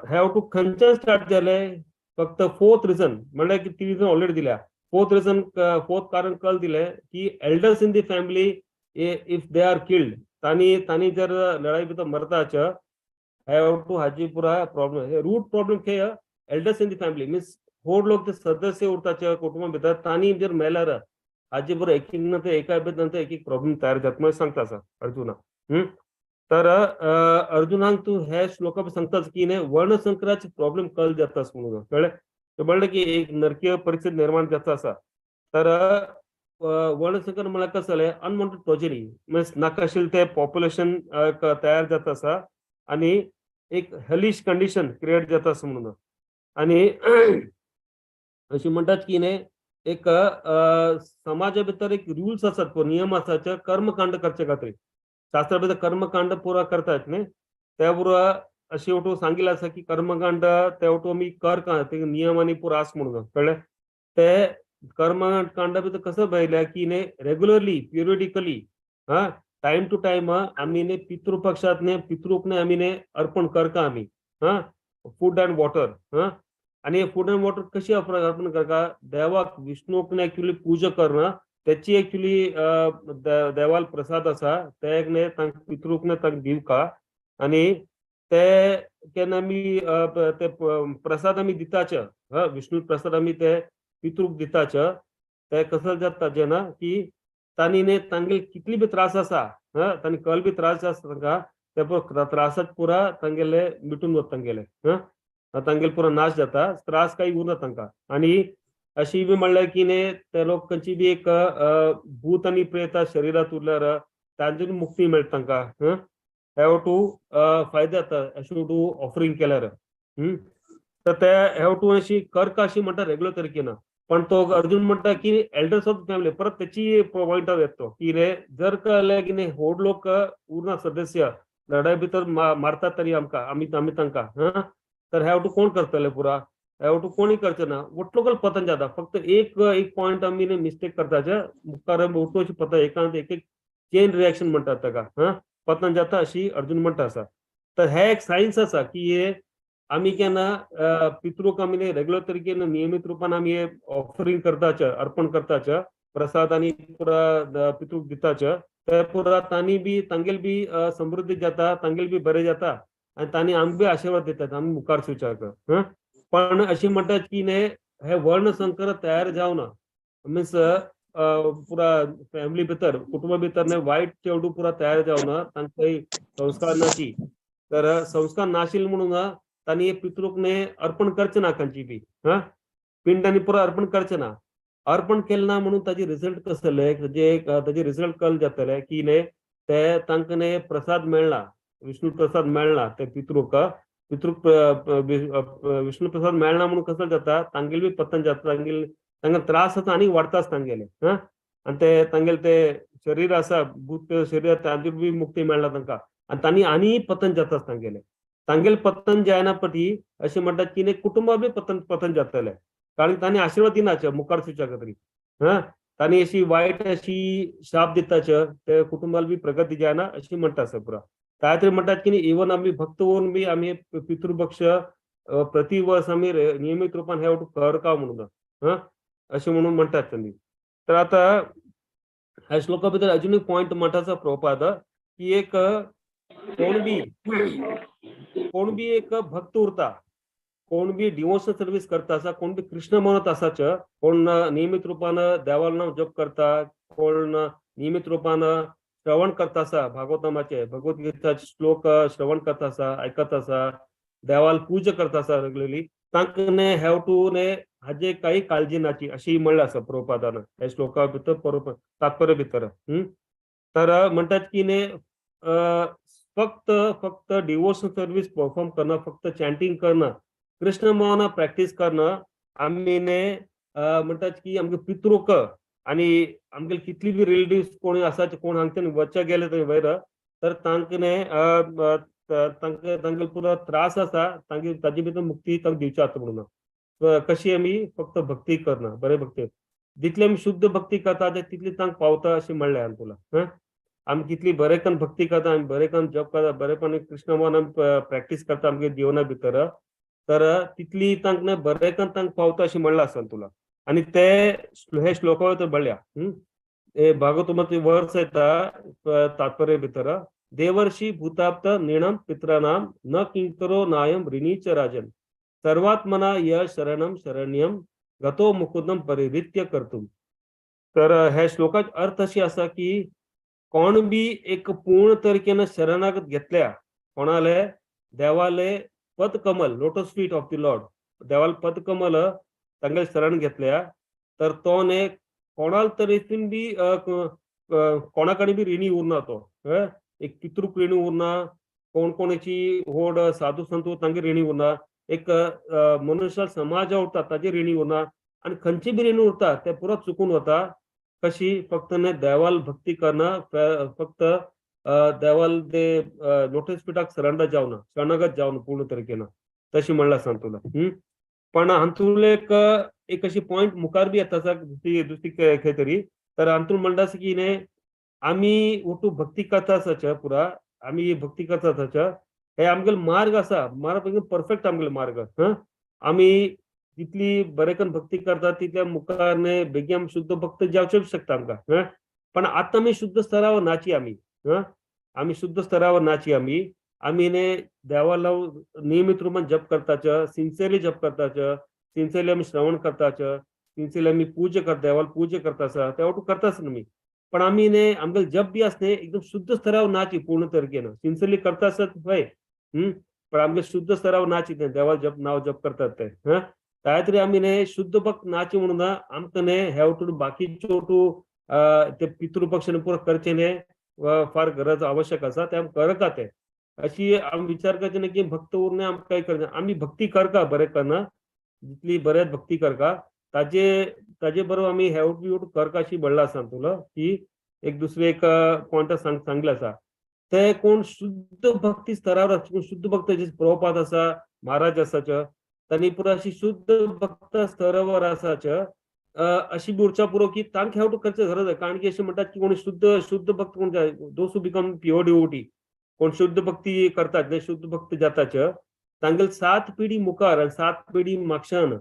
हॅव टू खंयच्यान स्टार्ट जाले फक्त 4th रिजन म्हणल्यार की 3 रिजन ऑलरेडी दिल्या 4th कारण कल दिले की elders in the family if they are killed तांणी जर लढाई भितर मरताच हॅव टू हाजी पुरा प्रॉब्लेम रूट प्रॉब्लेम खे elders in the family means व्हड लोक ते सदस्य उरताचे कुटुंबा भितर तांणी जर मेल्यार हाजे बरोबर एका एक प्रॉब्लेम तयार जाता म्हणून सांगता आसा अर्जुना तर अर्जुनाक तू हे श्लोका सांगताच की वर्णसंकराचे प्रॉब्लेम कळ्ळे जातास म्हणून कळ्ळें ते म्हणलें की एक नरकीय परिस्थिती निर्माण जाता आसा तर वर्णसंकर म्हळ्यार कसं जालें अनवॉन्टेड प्रोजेनी मीन्स नाका आशिल्लें ते पॉप्युलेशन तयार जाता आसा आनी एक हेलिश कंडिशन क्रिएट जाता आसा म्हणून आनी अशी म्हणतात की एक समाजा भितर एक रूल्स आसात नियम आसात कर्मकांड करचे खातीर शास्त्रा भितर कर्मकांड पुरा करतात न्ही त्या बरोबर अशी वटू सांगिल्लें आसा की कर्मकांड ते वटू आमी कर ते नियम आनी पुरा आसा म्हणून कळ्ळें ते कर्मकांड भितर कसं बयल्या की regularly periodically time to time आमी पितृपक्षात पितृक आमी अर्पण करता आमी फूड अँड वॉटर आणि फूड अँड वॉटर कशी अर्पण करता देवाक विष्णूक एक्चुअली पूजा करना त्याची एक्चुअली देवाल प्रसाद आसा ते पितृक तांकां दिवका आणि ते केन्ना आमी ते प्रसाद आमी दिताचे विष्णू प्रसाद आमी ते पितृक दिताचे ते कसं जाता जेन्ना की तांणी तांगेले कितली बी त्रास आसा तांणी कल बी त्रास आसा तांकां ते त्रासात पुरा तांगेले मिटून वता तांगेले पुरा नाश जाता त्रास काही उरना तांकां आणि अशी बी म्हणल्यार की त्या लोकांची बी एक भूत आणि प्रेत शरिरात उरल्यार तांची मुक्ती मेळटा तांकां हॅव टू फायदो जाता अशें टू ऑफरिंग केल्यार तर ते हॅव टू अशी करका अशी म्हणटा रेग्युलर तरीकेन पण तो अर्जुन म्हणटा की एल्डर्स ऑफ फॅमिली परत त्याची पॉइंट ऑफ येतो की जर कळलें की व्हड लोक उरना सदस्य लढाई भितर मारतात तरी आमकां आमी तांकां तर हॅव टू कोण करतले पुरा हॅव टू कोणी करचे ना वटलोकल पतन जाता फक्त एक पॉइंट आमी मिस्टेक करताचे मुखार वटूची पतन एकांत एक चेन रिएक्शन म्हणटात ताका पतन जाता अशी अर्जुन म्हणटा आसा तर हे एक सायन्स आसा की हे आमी केन्ना पितृक आमी रेग्युलर तरीकेन नियमित रुपान आमी ऑफरिंग करताचे अर्पण करताचे प्रसाद आनी पुरा पितृक दिताचे तर पुरा तांणी बी तांगेल बी समृद्धी जाता, तांगेल बी बरे जाता आणि तांणी आमकां बी आशीर्वाद दितात आमी मुखार सुचाक. पण अशी म्हणटात की ने हे वर्ण संकर तयार जावना मीन्स पुरा फॅमिली भितर कुटुंबा भितर ने वायट चेडू पुरा तयार जावना, तांकां काही संस्कार नाशी. तर संस्कार नाशिल म्हणून तांणी पितृक ने अर्पण करचे ना खंयची बी पिंडांनी पुरा अर्पण करचे ना. अर्पण केलें ना म्हणून ताजे रिझल्ट कसले ताजे रिझल्ट कळ्ळ जातले की ने ते तांकां ने प्रसाद मेळना, विष्णू प्रसाद मेळना ते पितृक विष्णू प्रसाद मेळना म्हणून कसं जाता तांगेल बी पतन जाता, तांकां त्रास जाता आनी वाडताच तांगेले. आणि ते तांगेले ते शरीर आसा भूत शरीर तातूंत बी मुक्ती मेळना तांकां आणि तांणी आनी पतन जाताच तांगेले पतन जायना पटी अशें म्हणटात की ने कुटुंबा बी पतन जातले कारण तांणी आशीर्वाद दिनाचे मुखार सुच्या खातीर. तांणी अशी वायट अशी शाप दिताचे ते कुटुंबाला बी प्रगती जायना अशी म्हणटा आसा पुरा. त्या खातीर म्हणटात की इवन आमी भक्त होवन बी आमी पितृपक्ष प्रति वर्स आमी नियमीत रुपान हे करता म्हणून अशें म्हणून म्हणटात तांणी. तर आता ह्या श्लोका भितर अजून एक पॉयंट म्हणटाचा प्रभुपाद की एक कोण बी एक भक्त उरता, कोण बी डिवोशनल सर्व्हिस करता आसा, कोण बी कृष्ण म्हणत आसाच, कोण नियमित रुपान देवाल नांव जप करता, कोण नियमित रुपान श्रवण करता आसा भागवतनामाचे भगवद्गीताचे श्लोक श्रवण करता आसा, आयकता आसा, देवाल पूजा करता आसा रेग्युलरली, तांकां ने हॅव टू ने हाजे काही काळजी नाची अशी म्हणलें आसा प्रभुपादान हे श्लोका भितर तात्पर्य भितर. तर म्हणटात की ने फक्त डिवोशनल सर्व्हिस परफॉर्म करणं, फक्त चॅन्टिंग करणं, कृष्ण मोहन प्रॅक्टिस करणं आमी ने म्हणटात की आमगे पितृक आणि आमगे कितली बी रिलेटिव्स कोणी आसा कोण हांगच्यान वच्चे गेले थंय वयर तर तांकां ने तांकां पुरो त्रास आसा ताजे भितर मुक्ती तांकां दिवची आसा म्हणून. कशी आमी फक्त भक्ती करना, बरे भक्ती जितली आमी शुद्ध भक्ती करता तितली तांकां पावता अशें म्हणलें हांवें तुला. आमी कितली बरेकन भक्ती करता, आमी बरेकन जप करता, बरेपण कृष्ण मोहन आमी प्रॅक्टीस करता आमगे जिवना भितर तर तितली तांकां बरेकन तांकां पावता अशें म्हणलें आसा तुला. आणि ते हे श्लोका भितर बळ्या भागवतमाचे वर्स येता तात्पर्य भितर देवर्षी भूताप्त निर्णम पित्रानाम न किंकरो नायम ऋणीच राजन सर्वात्मना य शरणम शरण्यम गतो मुकुंदम परिरित्य कर्तुम. तर ह्या श्लोकाचे अर्थ अशी आसा की कोण बी एक पूर्ण तरीकेनं शरणागत घेतल्या कोणाले देवाले पदकमल lotus feet of the lord देवाल पदकमल तांगे शरण घेतल्या तर तो ने कोणाल तरेतून बी कोणाकडे बी ऋणी उरना तो एक पितृक ऋणी उरना, कोणाची होड साधू संत तांगे ऋणी उरना, एक मनुष्य समाज उरता ताजे ऋणी उरना आणि खंयची बी ऋणी उरता ते पुरो चुकून वता. कशी फक्त ने देवाल भक्ती करणं, फक्त देवाल ते लोटस पिठाक सरेंडर जावना, शरणागत जावना पूर्ण तरीकेनं तशी म्हणला सांग तुला. पण हातूंतलो एक अशी पॉइंट मुखार बी येता दुसरी खंय तरी तर हातूंत म्हणटा की ने आमी ओटू भक्ती करता आसाच्या पुरा आमी भक्ती करता आसाच्या हे आमगेलो मार्ग आसा मार्ग परफेक्ट आमगेलो मार्ग. आमी जितली बरेकन भक्ती करता तितल्या मुखार ने बेगीन आमी शुद्ध भक्त जावचे शकता आमकां. पण आतां आमी शुद्ध स्तरावर नाची आमी शुद्ध स्तरावर नाची आमी ने देवाला नियमित रूपान जप करताच, सिन्सियरली जप करताच, सिन्सियरली आमी श्रवण करताच, सिन्सियरली आमी पूजा करता देवाला पूजा करता आसा ते वाटू करताच न्ही. पण आमी ने आमगे जप बी आसने एकदम शुद्ध स्तरावर नाची पूर्ण तरीकेनं सिन्सियरली करता आसत पळय. पण आमगे शुद्ध स्तरावर नाची ते देवाला जप नाव जप करतात ते त्या तरी आमी ने शुद्ध भक्त नाची म्हणून आमकां ने हॅव टू बाकीच्यो टू ते पितृपक्षाने पुरो करचे ने फार गरज आवश्यक आसा ते आमी करता ते अशी आमी विचार करचे न्ही की भक्त उरणे आमकां काय करचे आमी भक्ती करता बरें करना जितली बरें भक्ती करता ताजे बरोबर आमी हॅव टू करता अशी म्हणला आसा तुला की एक दुसरे एक पॉइंट सांगले आसा ते कोण शुद्ध भक्ती स्तरावर शुद्ध भक्त जे प्रभुपाद आसा महाराज आसाच तांणी पुरो अशी शुद्ध भक्त स्तरावर आसाच अशी उरच्या पुरो की तांकां हॅव टू करचे गरज आहे कारण की अशें म्हणटात की कोण शुद्ध भक्त कोण जाय दोस हू बिकम प्युअर डिवोटी कोण शुद्ध भक्ती करतात जे शुद्ध भक्त जाताच तांगेल 7 पिढी मुखार आणि 7 पिढी मागच्यान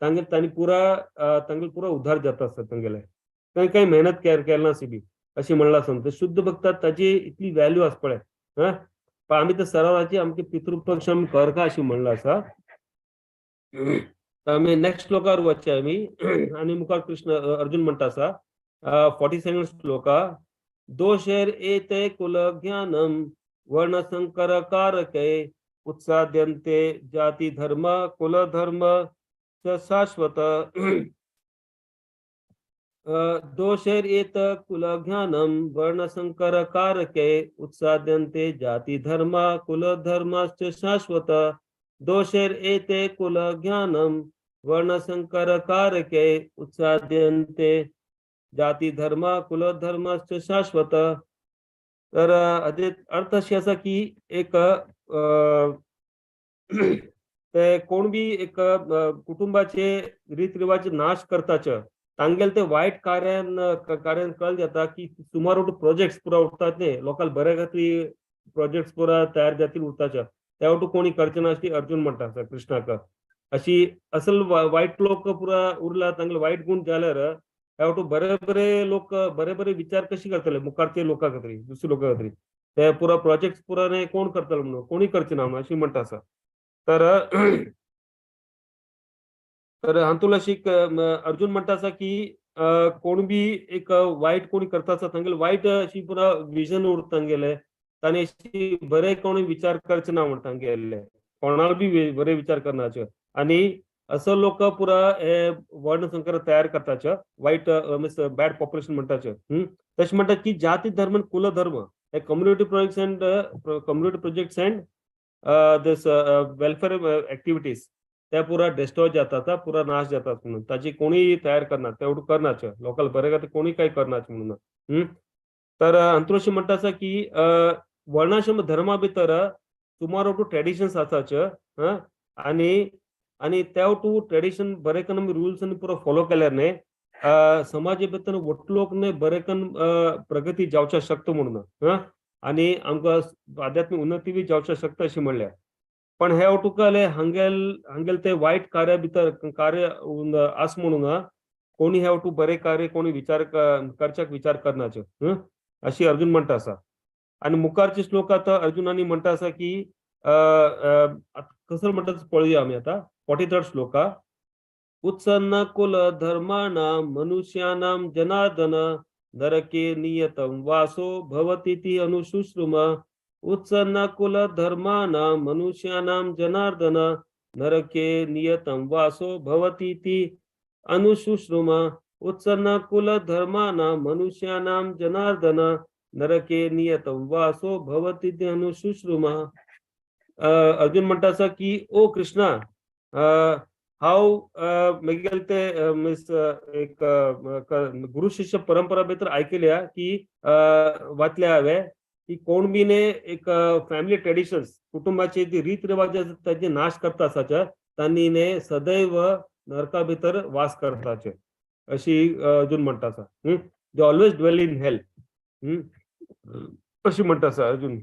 तांगेल पुरा उद्धार जाता आसता तांगेले काही मेहनत केलें नासी बी अशी म्हणला सांगतो शुद्ध भक्तात ताची इतली व्हॅल्यू आस पळय पण आम्ही तर सरावाची आमचे पितृपक्षम करका अशी म्हणला असा आम्ही नेक्स्ट श्लोकार वचचे आम्ही आणि मुखार कृष्ण अर्जुन म्हणता असा 42 श्लोका दोषेर एते कुल ज्ञानम वर्ण संकर कारके उत्साद्यन्ते जाती धर्म कुल धर्म च शाश्वत दोषेर एत कुल ज्ञानम वर्ण संकर कारके उत्साद्यन्ते जाती धर्म कुल धर्म च शाश्वत दोषेर एते कुल ज्ञानम वर्ण संकर कारके उत्साद्यन्ते जाती धर्म कुल धर्म च शाश्वत तर अर्थ अशी असा की एक ते कोण बी एक कुटुंबाचे रीतरिवाज नाश करताच तांगेल ते वाईट कार्यान कळ जाता की सुमार प्रोजेक्ट्स पुरा उरतात ने लोकांना बरे खातीर प्रोजेक्ट्स पुरा तयार जातील उरताच्या त्या कोणी करचे ना अशी अर्जुन म्हणटा कृष्णाक अशी असल वाईट लोक पुरा उरला तांगेल वाईट गुण जाल्यार बरे बरे लोक बरे बरे विचार कशी करतले मुखारचे लोकां खातीर दुसरे लोकां खातीर ते पुरा प्रोजेक्ट पुरा ने कोण करतले म्हणून कोणी करचे ना म्हणून अशी म्हणटा असा तर हातूंत अशी अर्जुन म्हणटा असा की कोण बी एक वाईट कोणी करता असा तांगेले वाईट अशी पुरा विजन उरता तांगेले तांणी अशी बरे कोणी विचार करचे ना म्हणटा तांगेले कोणाला बी बरे विचार करनाचे आणि असं लोक पुरा हे वर्ण संकर तयार करताचे वाईट मीन्स बॅड पॉप्युलेशन म्हणटाचे तशें म्हणटा की जाती धर्म कुल धर्म हे community projects and this welfare activities ते पुरा डिस्ट्रॉय जातात पुरा नाश जातात म्हणून ताची कोणी तयार करना तेवढं करनाचे लोकांना बरे खातीर कोणी काही करनाचे म्हणून तर अंतरोशी म्हणटा असा की वर्णाश्रम धर्मा भितर सुमार ट्रेडिशन्स आसाचे आणि त्या ट्रेडिशन बरे कन रुल्स आनी पुरो फॉलो केल्यार ने समाजा भितर वटलोक ने बरे कन प्रगती जावच्या शकता म्हणून आणि आमकां आध्यात्मिक उन्नती बी जावच्या शकता अशी म्हणल्यार पण हे तुकाले हांगेल ते वाईट कार्या भितर कार्य आस म्हणून कोणी हे बरे कार्य कोणी विचार करच्याक विचार करनाचे अशी अर्जुन म्हणटा असा आणि मुखारचे श्लोकात अर्जुनानी म्हणटा असा की कसं म्हणटा पळया आम्ही आता 43 श्लोका उत्सन्न कुल धर्माणां मनुष्याणां जनार्दन नरके नियतं वासो भवतीति अनुशुश्रुम उत्सन्न कुल धर्माणां मनुष्याणां जनार्दन नरके नियतं वासो भवतीति अनुशुश्रुम उत्सन्न कुल धर्माणां मनुष्याणां जनार्दन नरके नियतं वासो भवतीति अनुशुश्रुम अर्जुन म्हणटा असा की ओ कृष्णा हांव म्हगेल ते मीन्स एक गुरु शिष्य परंपरा भितर आयकल्या की वाचल्या हांवें की कोण बी ने एक फॅमिली ट्रेडिशन्स कुटुंबाचे जे रीत रिवाज ताचे नाश करता आसाचे तांणी ने सदैव नरका भितर वास करताचे अशी अर्जुन म्हणटा असा they always dwell in hell अशी म्हणटा असा अर्जुन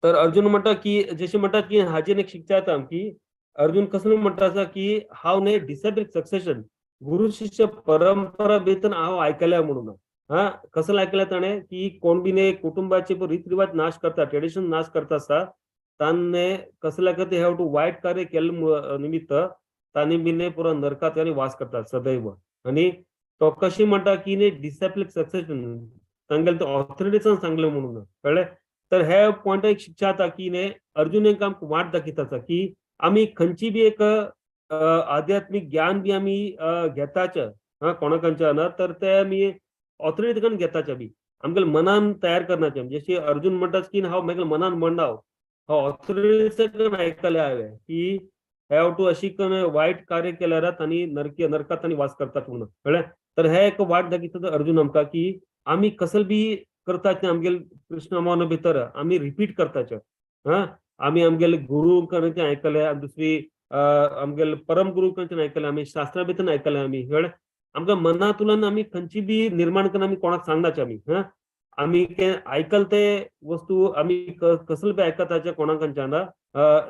तर अर्जुन म्हणटा की जशी म्हणटा की हाजेन एक शिक्षा येता की अर्जुन कसं म्हणटा असा की हांव ने डिसेबल सक्सेशन गुरु शिष्य परंपरा भितर हांव आयकल्या म्हणून कसं ऐकलं ताणे की कोण बी ने कुटुंबाचे रीत रिवाज नाश करता ट्रेडिशन नाश करता आसता ताणे कसं खातीर हे वाईट कार्य केले निमित्त तांणी बी ने पुरो नरकात आनी वास करतात सदैव आणि तो कशी म्हणटा की ने डिसेबल सक्सेशन तांगेले ऑथॉरिटीसान सांगले म्हणून कळ्ळें तर हे पॉइंट एक शिक्षा जाता की ने अर्जुन एक आमकां वाट दाखयता आसा की आम्ही खंयची बी एक आध्यात्मिक ज्ञान बी आम्ही घेताचे कोणाकडच्यान तर ते आमी ऑथॉरिटी कडून घेताचे बी आमगेल्या मनान तयार करनाचे जशी अर्जुन म्हणटा की हांव म्हगेल्या मनान म्हणना हांव ऑथॉरिटी कडून आयकले हांवें की हे अशी वायट कार्य केल्यार तांणी नरकात तांणी वास करतात म्हणून कळ्ळें तर हे एक वाट दाखयता अर्जुन आमकां की आमी कसले बी करताचे आमगेले कृष्ण मन भितर आमी रिपीट करताचे आमी आमगेले गुरु कडच्यान आयकले आनी दुसरी आमगेले परम गुरु कडच्यान आयकले आमी शास्त्रा भितर आयकले आमी कळ्ळें आमकां मनांतल्यान आमी खंयची बी निर्माण करून आमी कोणाक सांगनाचे आमी आयकल ते वस्तू आमी कसले बी आयकताचे कोणाकडच्यान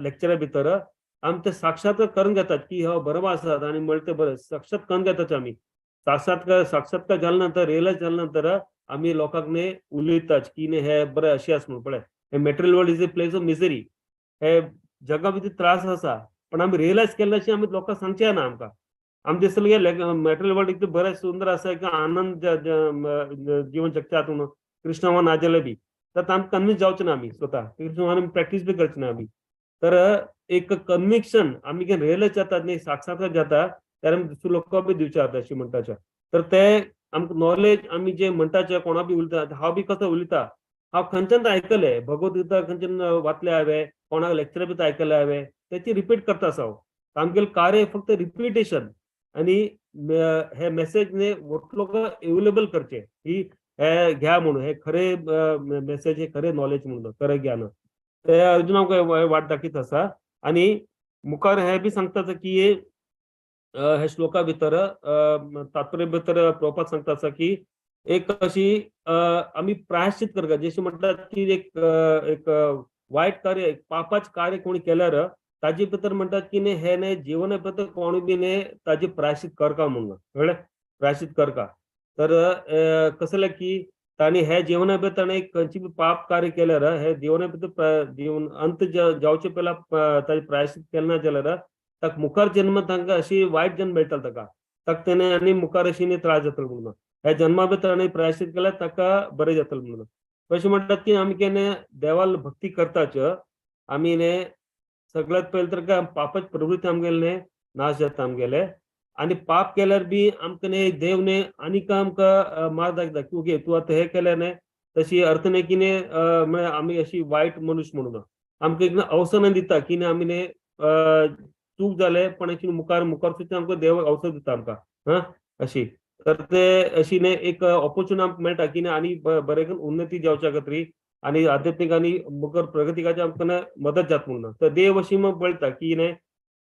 लेक्चरा भितर आमी ते साक्षात करून घेतात की हो बरोबर आसात आनी म्हणटा ते बरें साक्षात करून घेताचे आमी साक्षात्कार जाल्या नंतर रियलायज जाल्या नंतर आम्ही लोकांनी उलयताच की न्ही हे बरें अशें आसा म्हणून पळय हे material world is a place of misery हे जगा भितर त्रास आसा पण आमी रियलायज केलें अशें आमी लोकांक सांगचें ना आमकां आमी दिसलें मॅटेरियल वर्ल्ड इतलें बरें सुंदर आसा की आनंद जीवन जगतात म्हणून कृष्ण ना जाल्यार बी तर आमकां कन्विन्स जावचें ना आमी स्वता कृष्ण प्रॅक्टीस बी करचें ना आमी तर एक कन्विक्शन आमी जें रियलायज जाता न्ही साक्षात्कार जाता त्यार आमी दुसऱ्या लोकांक बी दिवचें जाता अशें म्हणटाचें तर ते आमकां नॉलेज आमी जें म्हणटाचें कोणा बी उलयता हांव बी कसो उलयता हांव खंयच्यान आयकलें भगवद्गीता खंयच्यान वाचलें हांवें कोणाक लेक्चर बी आयकलें हांवें तेची रिपीट करता आसा हांव आमगेलें कार्य फक्त रिपिटेशन आनी हे मेसेज न्ही लोक अवेलेबल करचे ही हे घ्या म्हणून हे खरें मेसेज हे खरें नॉलेज म्हणून खरें ज्ञान ते अर्जुन आमकां वाट दाखयत आसा आनी मुखार हे बी सांगता की हे श्लोका भितर तात्पर्य भितर प्रभुपाद सांगता आसा की एक अशी आमी प्रायश्चित करता जशें म्हणटात की एक वायट कार्य पापाचें कार्य कोणी केल्यार ताजे भितर म्हणटात की न्ही हे न्ही जिवना भितर कोणी बी न्ही ताजे प्रायश्चित करता म्हणून कळ्ळें प्रायश्चित करता तर कसलें की ताणी हे जिवना भितर ताणें खंयची बी पाप कार्य केल्यार हे जिवना भितर जीवन अंत जावचे पयला ताजें प्रायश्चित केलें ना जाल्यार ताका मुखार जन्म तांकां अशी वायट जन्म मेळटा ताका तेणें आनी मुखार अशी न्ही त्रास जातलो म्हणून ह्या जन्मा भितर ताणें प्रायश्चित केल्यार ताका बरें जातलें म्हणून अशें म्हणटात की आमी केन्ना देवाल भक्ती करताच आमी न्ही सगळ्यात पयलीं तर काय पापाची प्रवृत्ती आमगेले न्ही नाश जाता आमगेले आनी पाप केल्यार बी आमकां न्ही देव न्ही आनीक आमकां मार्ग दाखयता की ओके तूं आतां हे केलें न्ही तशी अर्थ न्ही की न्ही म्हळ्यार आमी अशी वायट मनुश्य म्हणून आमकां एक अवसर दिता की न्ही आमी न्ही चूक जाले पण अशी मुखार सुद्दां आमकां देव अवसर दिता आमकां अशी तर ते अशी न्ही एक ऑपॉर्च्युनिटी आमकां मेळटा की न्ही आनी बरें करून उन्नती जावच्या खातीर आनी आध्यात्मीक आनी मुखार प्रगतीकाची आमकां मदत जाता म्हणून तर देव अशी मग पळयता की न्ही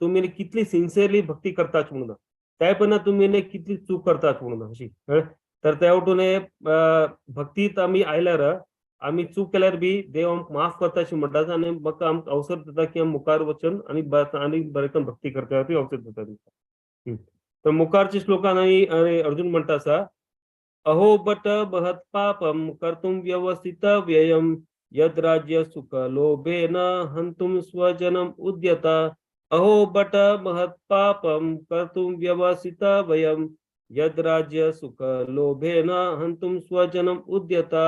तुमी कितली सिन्सियरली भक्ती करतात म्हणून त्या पण तुमी न्ही कितली चूक करतात म्हणून अशी तर त्या वटून भक्तीत आमी आयल्यार आमी चूक केल्यार बी देव आमकां माफ करता अशें म्हणटात आनी म्हाका आमकां अवसर दिता की आमी मुखार वचून आनी बरें करून भक्ती करता ती अवसर दिता तर मुखारच्या श्लोकान अर्जुन म्हणटा आसा अहो बट महत् पापम कर्तुं व्यवस्थित व्ययम यद राज्य सुख लोभेन हंतुं स्वजनम उद्यता अहो बट महत् पापम कर्तुं व्यवस्थित व्ययम यद राज्य सुख लोभेन हंतुं स्वजनम उद्यता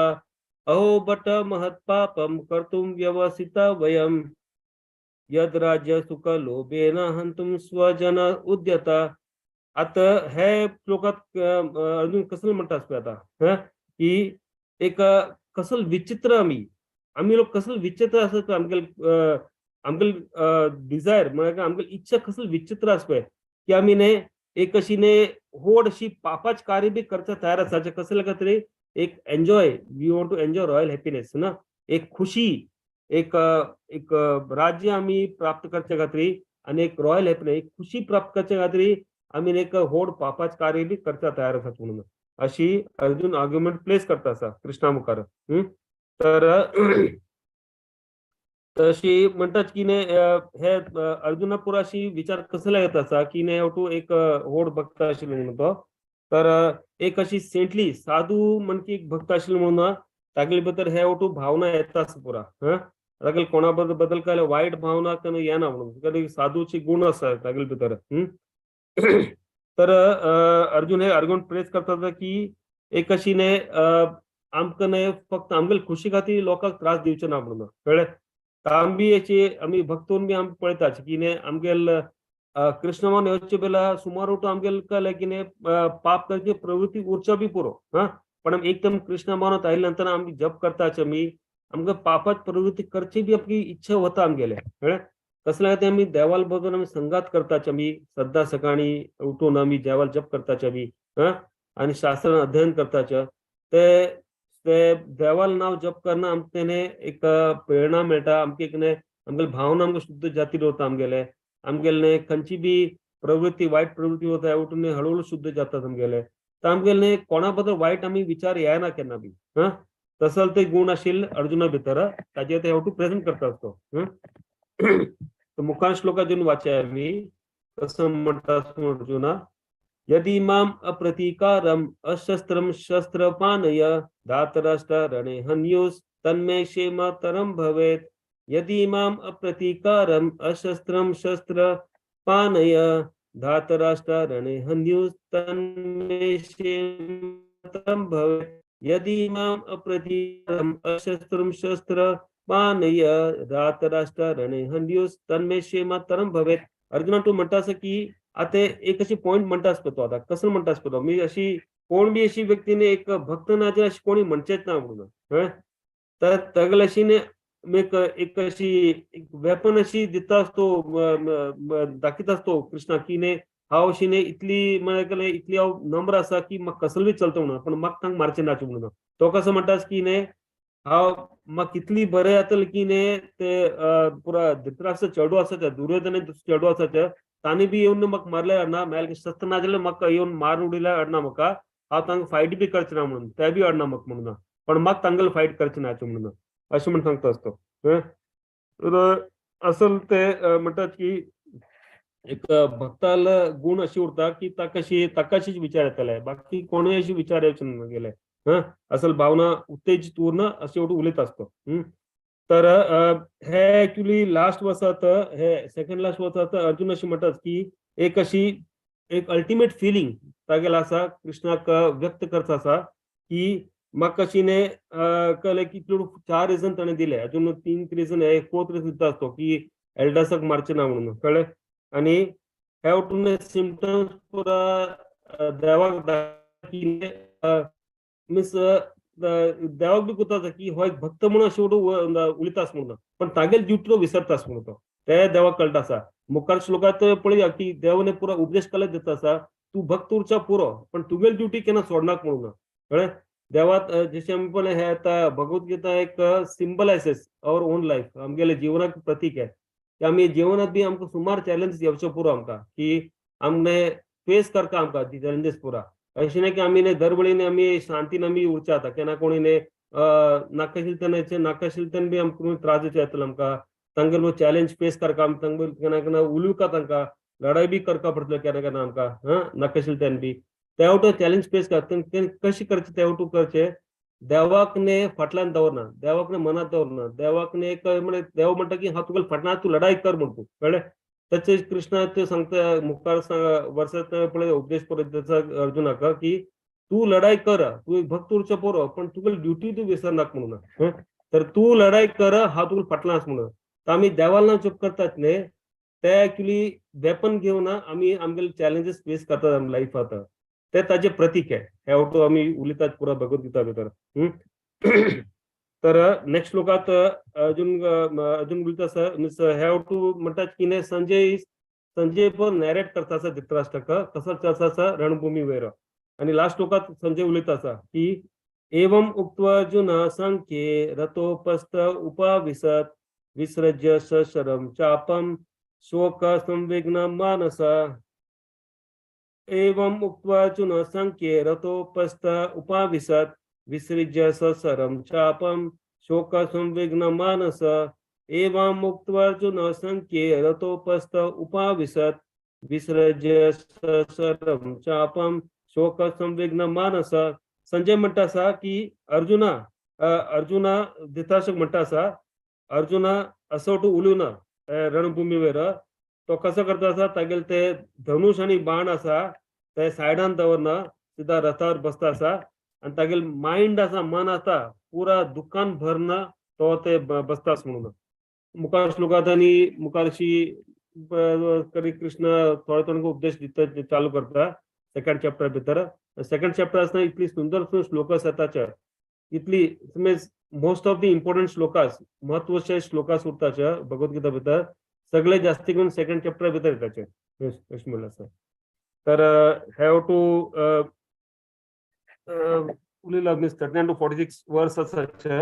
अहो बट महत् पापम कर्तुं व्यवस्थित व्ययम यद राज्य सुख लोभेन हंतुं स्वजन उद्यता आता हे श्लोकात अर्जुन कसलं म्हणटात पळय आता की एक कसलं विचित्र आमी लोक कसलं विचित्र आसत आमगेल डिझायर म्हळ्यार आमगेल इच्छा कसली विचित्र आसा पळय की आमी न्ही एक अशी न्ही व्हड अशी पापाची कार्य बी करचा तयार आसा कसले खातीर एक enjoy we want to enjoy royal happiness ना एक खुशी एक राज्य आमी प्राप्त करचे खातीर आनी एक रॉयल हॅपीनेस एक खुशी प्राप्त करचे खातीर आमी एक व्हड पापाचें कार्य बी करचा तयार आसात म्हणून अशी अर्जुन आर्ग्युमेंट प्लेस करता आसा कृष्णा मुखार तर तशी म्हणटात की न्ही हे अर्जुना पुरो अशी विचार कसले येत आसा की न्ही तूं एक व्हड भक्त आशिल्लो म्हणून तो तर एक अशी सेंटली साधू म्हणकी एक भक्त आशिल्लो म्हणून तागेले भितर हे वटू भावना येता आसा पुरा तागेले कोणा बद्दल काय वायट भावना येना म्हणून साधूची गुण आसा तागेले भितर तर अर्जुन हे आर्ग्युमेंट प्रेस करता की एक अशी न्ही आमकां न्ही फक्त आमगेले खुशी खातीर लोकांक त्रास दिवचे ना म्हणून कळ्ळें आमी अशी आमी भक्तून बी आमी पळयतात की न्ही आमगेल कृष्णमान येवचे बेला सुमार वटू आमगेल कळ्ळें की न्ही पाप करची प्रवृत्ती उरच्या बी पुरो पण आमी एकदम कृष्ण मानत आयले नंतर आमी जप करताच आमी आमकां पापाची प्रवृत्ती करची बी आपली इच्छा वता आमगेले कळ्ळें कसल्या खातीर आमी देवाल बरोबर आमी संगात करताच आमी सद्दां सकाळी उठून आमी देवाल जप करताच आमी आनी शास्त्रान अध्ययन करताच ते देवाल नांव जप करना आमकां न्ही एक प्रेरणा मेळटा आमकां एक न्ही आमगेली भावना आमकां शुद्ध जाती दवरता आमगेले न्ही खंयची बी प्रवृत्ती वायट प्रवृत्ती वता ह्या वटून हळूहळू शुद्ध जातात आमगेले तर आमगेले न्ही कोणा बद्दल वायट आमी विचार येना केन्ना बी तसो ते गुण आशिल्ले अर्जुना भितर ताजेर ते वटू प्रेझेंट करता तो मुखार श्लोका दिवन वाचया आमी कसं म्हणटा अर्जुना यदीमाम अप्रतीकारम अशस्त्रम शस्त्रपानय धातराष्ट्र रणे हन्युस् तन्मे क्षेमतरं भवेत् यदीमाम अप्रतीकारम अशस्त्रम शस्त्रपानय धातराष्ट्र रणे हन्युस् तन्मे क्षेमतरं भवेत् यदीमाम अप्रतीकारम अशस्त्रम शस्त्रपानय धातराष्ट्र रणे हन्युस् तन्मे क्षेमतरं भवेत्. अर्जुना तू म्हणता असं की आता एक अशी पॉइंट म्हणता असतो आता कसं म्हणता असतो मी अशी कोण बी अशी व्यक्तीने एक भक्त नाचे अशी कोणी म्हणचेच ना म्हणून तर तगल अशीने एक अशी एक वेपन अशी दिता असतो दाखीत असतो कृष्णा की ने हांव अशीने इतली म्हळ्यार इतली हांव नम्र आसा की म्हाका कसलो बी चलता म्हणून पण म्हाका तांकां मारचें नाचे म्हणून तो कसो म्हणटास की ने हांव म्हाका इतली बरें जातलें की ने ते पुरा धृतराष्ट्र चेडू आसा ते दुर्योधन चेडू आसा ते तांणी बी येवन म्हाका मारले अडना मेल शस्त्र ना जाल्यार म्हाका येवन मारून उडयल्यार अडना म्हाका हांव तांकां फायट बी करचें ना म्हणून ते बी अडना म्हाका म्हणून पण म्हाका तांगेले फायट करचें नाचे म्हणून अशें म्हणून सांगता असतो. तर असल ते म्हणटात की एक भक्ताल गुण अशी उरता की ताका अशीच विचार येतले बाकी कोणूय अशी विचार येवचे गेले असल भावना उत्तेजित उरना अशें उलयत असतो. तर हे ऍक्च्युली लास्ट वर्सात हे सेकंड लास्ट वर्सात अर्जुन अशी म्हणतात की एक अशी एक अल्टिमेट फिलिंग तागेला आसा कृष्णाक व्यक्त करता आसा की म्हाका अशीने कळ्ळें की 4 रिजन ताणें दिले अजून 3 रिजन हे 4th रिजन दिता असतो की एल्डासाक मारचें ना म्हणून कळ्ळें आनी हे वटून सिम्पटम्स पुरा देवाक मिन्स देवाक बी कोता की हो एक भक्त म्हणून अशें उलयतास म्हणून पण तागेल ड्युटी तो विसरतास म्हणून तो ते देवाक कळटा आसा. मुखार श्लोकात पळया की देवाने पुरो उपदेश केला दिता आसा तू भक्त उरचा पुरो पण तुगेल ड्युटी केन्ना सोडनाक म्हणून कळ्ळें. देवात जशें आमी पळय हे आतां भगवद्गीता एक सिंबलायझेस अवर ओन लायफ आमगेले जिवनाक प्रतीक आहे की आमी जिवनात बी आमकां सुमार चॅलेंज येवचे पुरो आमकां की आमने फेस करता आमकां ती चॅलेंजीस पुरा अशें न्ही की आमी दरवळीने आमी शांतीन आमी उरचे आता केन्ना कोणी नाकाशिलतेन बी आमकां त्रास दिवचे येतलो आमकां तांगेलो चॅलेंज फेस करता आमी तांकां केन्ना केन्ना उलोवका तांकां लढाई बी करपा पडटलो केन्ना केन्ना आमकां नाकाशिलतेन बी तेवटो चॅलेंज फेस करता कशें करचें तेवटू करचें देवाक ने फाटल्यान दवरना देवाक ने मनात दवरना देवाक ने म्हणजे देव म्हणटा की हांव तुगेले फाटल्यान तूं लढाई कर म्हण तूं कळ्ळें. तशें कृष्णा ते सांगता मुखार वर्सात पळय उपदेश पळय अर्जुनाक की तू लढाई कर तू एक भक्त उरचो पुरो पण तुगेली ड्युटी तू विसरनाक म्हणून तर तू लढाई कर हांव तुगेले फाटल्यान आसा म्हणून तर आमी देवाला नांव जप करतात न्ही ते एक्चुअली वेपन घेवन आमी आमगेले चॅलेंजीस फेस करतात आमी लायफांत ते ताजे प्रतीक आहे हे वटू आमी उलयतात पुरा भगवद्गीता भितर. तर नेक्स्ट श्लोकात अजून उलयता आसा मीन्स हे वटू म्हणटात की ने संजय पण नॅरेट करता आसा धृतराष्ट्राक कसो चलता आसा रणभूमी वयर आनी लास्ट श्लोकात संजय उलयता आसा की एवम उक्त्वा अर्जुन सांख्ये रथोपस्थ उपाविशत् विसृज्य सशरं चापं शोक संविघ्न मानसा एवं उक्त्वा अर्जुन सांख्ये रथोपस्थ उपाविशत् विसृज्य सशरं चापं शोक संविघ्न मानस एवं उक्त्वा अर्जुन सांख्ये रथोपस्थ उपाविशत् विसृज्य सशरं चापं शोक संविघ्न मानस. संजय म्हणटा आसा की अर्जुना धृतराष्ट्राक म्हणटा आसा अर्जुना असो तूं उलोवना रणभूमी वयर तो कसो करता आसा तागेले ते धनुष आनी बाण आसा ते सायडान दवरना सिधा रथार बसता आसा आनी तागेले मायंड आसा मन आसा पुरा दुखान भरना तो ते बसतास म्हणून. मुखार श्लोकात आनी मुखारशी कृष्ण थोडे थोडे उपदेश दिता चालू करता सेकंड चॅप्टर भितर. सेकंड चॅप्टर आसतना इतली सुंदर श्लोकास येताचे इतली means most of the important श्लोकास महत्वाचे श्लोकास उरताचे भगवद्गीता भितर सगळे जास्ती करून सेकंड चॅप्टर भितर येताचे अशें म्हणलें आसा. तर हॅव टू उलयला मीन्स 39 to 46 वर्स आसाचे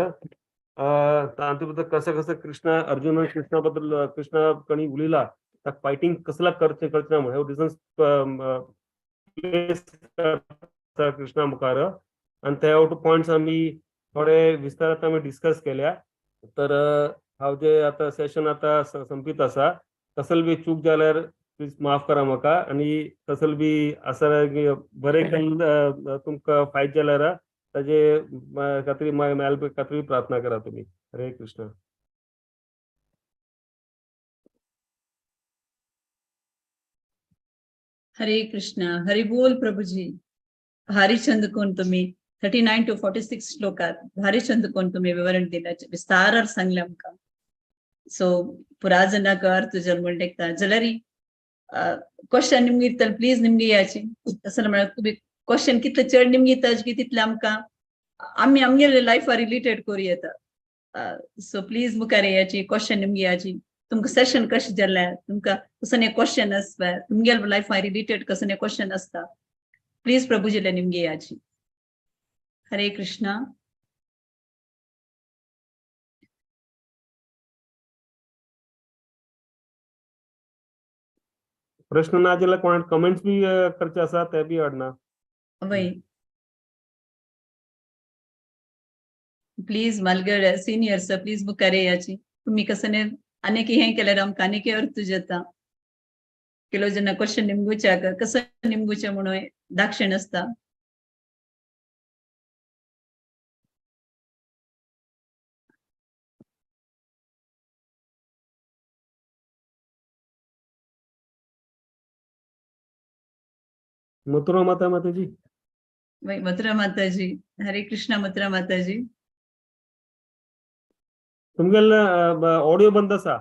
तातूंत भितर कसं कृष्णा अर्जुन कृष्णा बद्दल कृष्णा कणी उलयला ताका फायटींग कसला करचें ना म्हणून हे रिजन्स कृष्णा मुखार आनी ते पॉयंट्स आमी थोडे विस्तारांत आमी डिस्कस केल्या. तर हांव जे आतां सेशन आतां संपीत आसा कसले बी चूक जाल्यार प्लीज माफ करा म्हाका आणि तसल बी असं बरे तुमका फायद जाल्यार ताजे खात्री मेळपा खात्री प्रार्थना करा तुम्ही. हरे कृष्ण. हरे कृष्ण. हरि बोल प्रभूजी. भारी छंद कोण तुम्ही 39 to 46 श्लोकात भारी छंद कोण तुम्ही विवरण दिलं विस्तारार सांगले आमकां. सो पुराजनाक अर्थ जन्मून टेकता जाल्यार क्वेश्चन निमगे दितले प्लीज निमगे याची असं म्हळ्यार तुम्ही क्वेश्चन कितले चड निमगे दिता की तितले आमकां आमी आमगे लायफा रिलेटेड करूं येता. सो प्लीज मुखार याची क्वेश्चन निमगे याची तुमकां सेशन कशें जाल्यार तुमकां कसं क्वेश्चन आसता तुमगे लायफा रिलेटेड कसं क्वेश्चन आसता प्लीज प्रभुजीला निमगे याची. हरे कृष्णा. प्रश्न ना जाल्यार कोणा कमेंट्स बी करचे आसा ते बी हाडना. वय प्लीज मालगड सिनियर्स प्लीज मुखार याची तुम्ही कसं अनेक हे केल्यार आमकां अनेक अर्थ जाता. केलो जेन्ना क्वेश्चन निमगुच्याक कसं निमगुचें म्हणून दाक्षिण आसता. मथुरा माताजी. वय मथुरा माताजी. हरे कृष्णा मथुरा माताजी. तुमगेल ऑडिओ बंद आसा.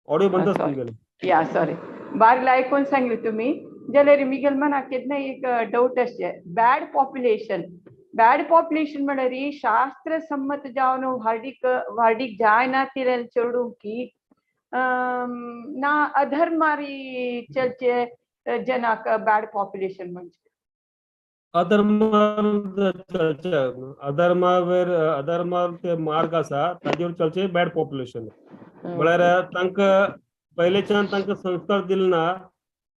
ऑडिओ बंद आसा तुमगेल. या सॉरी बारीक आयकून सांगले तुम्ही जाल्यार मिगेल मना केन्ना एक डाऊट आसचे बॅड पॉप्युलेशन म्हळ्यार शास्त्र संमत जावन वाडीक जायना तिरेल चेडू की ना अधर्मारी चलचे जनाक बॅड पॉप्युलेशन म्हणजे अधर्मार ते मार्ग आसा ताजेर चलचे बॅड पॉप्युलेशन. म्हळ्यार तांकां पयलेच्यान तांकां संस्कार दिले ना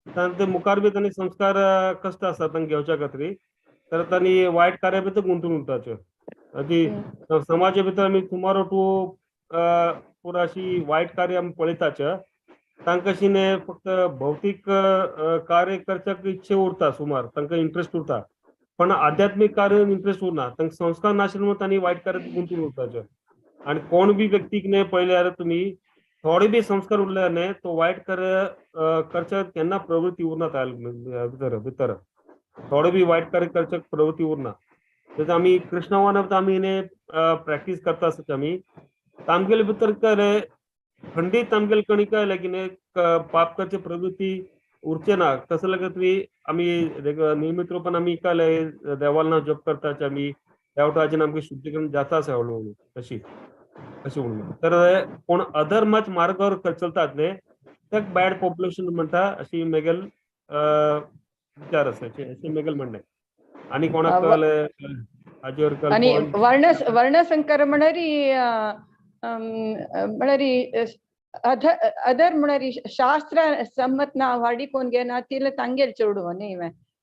तांचे मुखार बी तांणी संस्कार कष्ट आसा तांकां घेवच्या खातीर तर तांणी वायट कार्या भितर गुंतून उरताचे. ती समाजा भितर आमी टुमॉरो टू पुरा अशी वायट कार्य आमी पळयताचे तांकां अशी न्ही फक्त भौतीक कार्य करच्याक इच्छा उरता सुमार तांकां इंट्रस्ट उरता पण आध्यात्मिक कार्य इंट्रस्ट उरना तांकां संस्कार नाशिल्ले म्हणून तांणी वायट कार्यात गुंतून उरताचे. आणि कोण बी व्यक्तीक न्ही पळयल्यार तुमी थोडे बी संस्कार उरल्यार न्ही तो वायट कार्य करच्याक केन्ना प्रवृत्ती उरना ताच्या भितर थोडे बी वायट कार्य करच्याक प्रवृत्ती उरना. तेजे आमी कृष्णवानांत आमी न्ही प्रॅक्टीस करता आसता आमी तामगेले भितर काय खंडीत आमगेले कणी कळलें की न्ही पाप करचे प्रवृत्ती उरचे ना. कसं लागत तुम्ही आम्ही नियमित रूपान आमी कळले देवाला जप करताचे आमी देवटाचें आमगे शुद्धीकरण जाता आसा हळू अशी म्हणून. तर कोण अधर्माच मार्गावर चलतात न्ही ताका बॅड पॉप्युलेशन म्हणटा अशी मेगेल विचार आसा अशें मेगेल म्हणणें. आणि कोणाक कळलें हाजेर आणि वर्णसंकर म्हळ्यार अदर म्हळ्यार शास्त्र संमत ना वाडी कोण घेना तिले तांगेल चेडू न्ही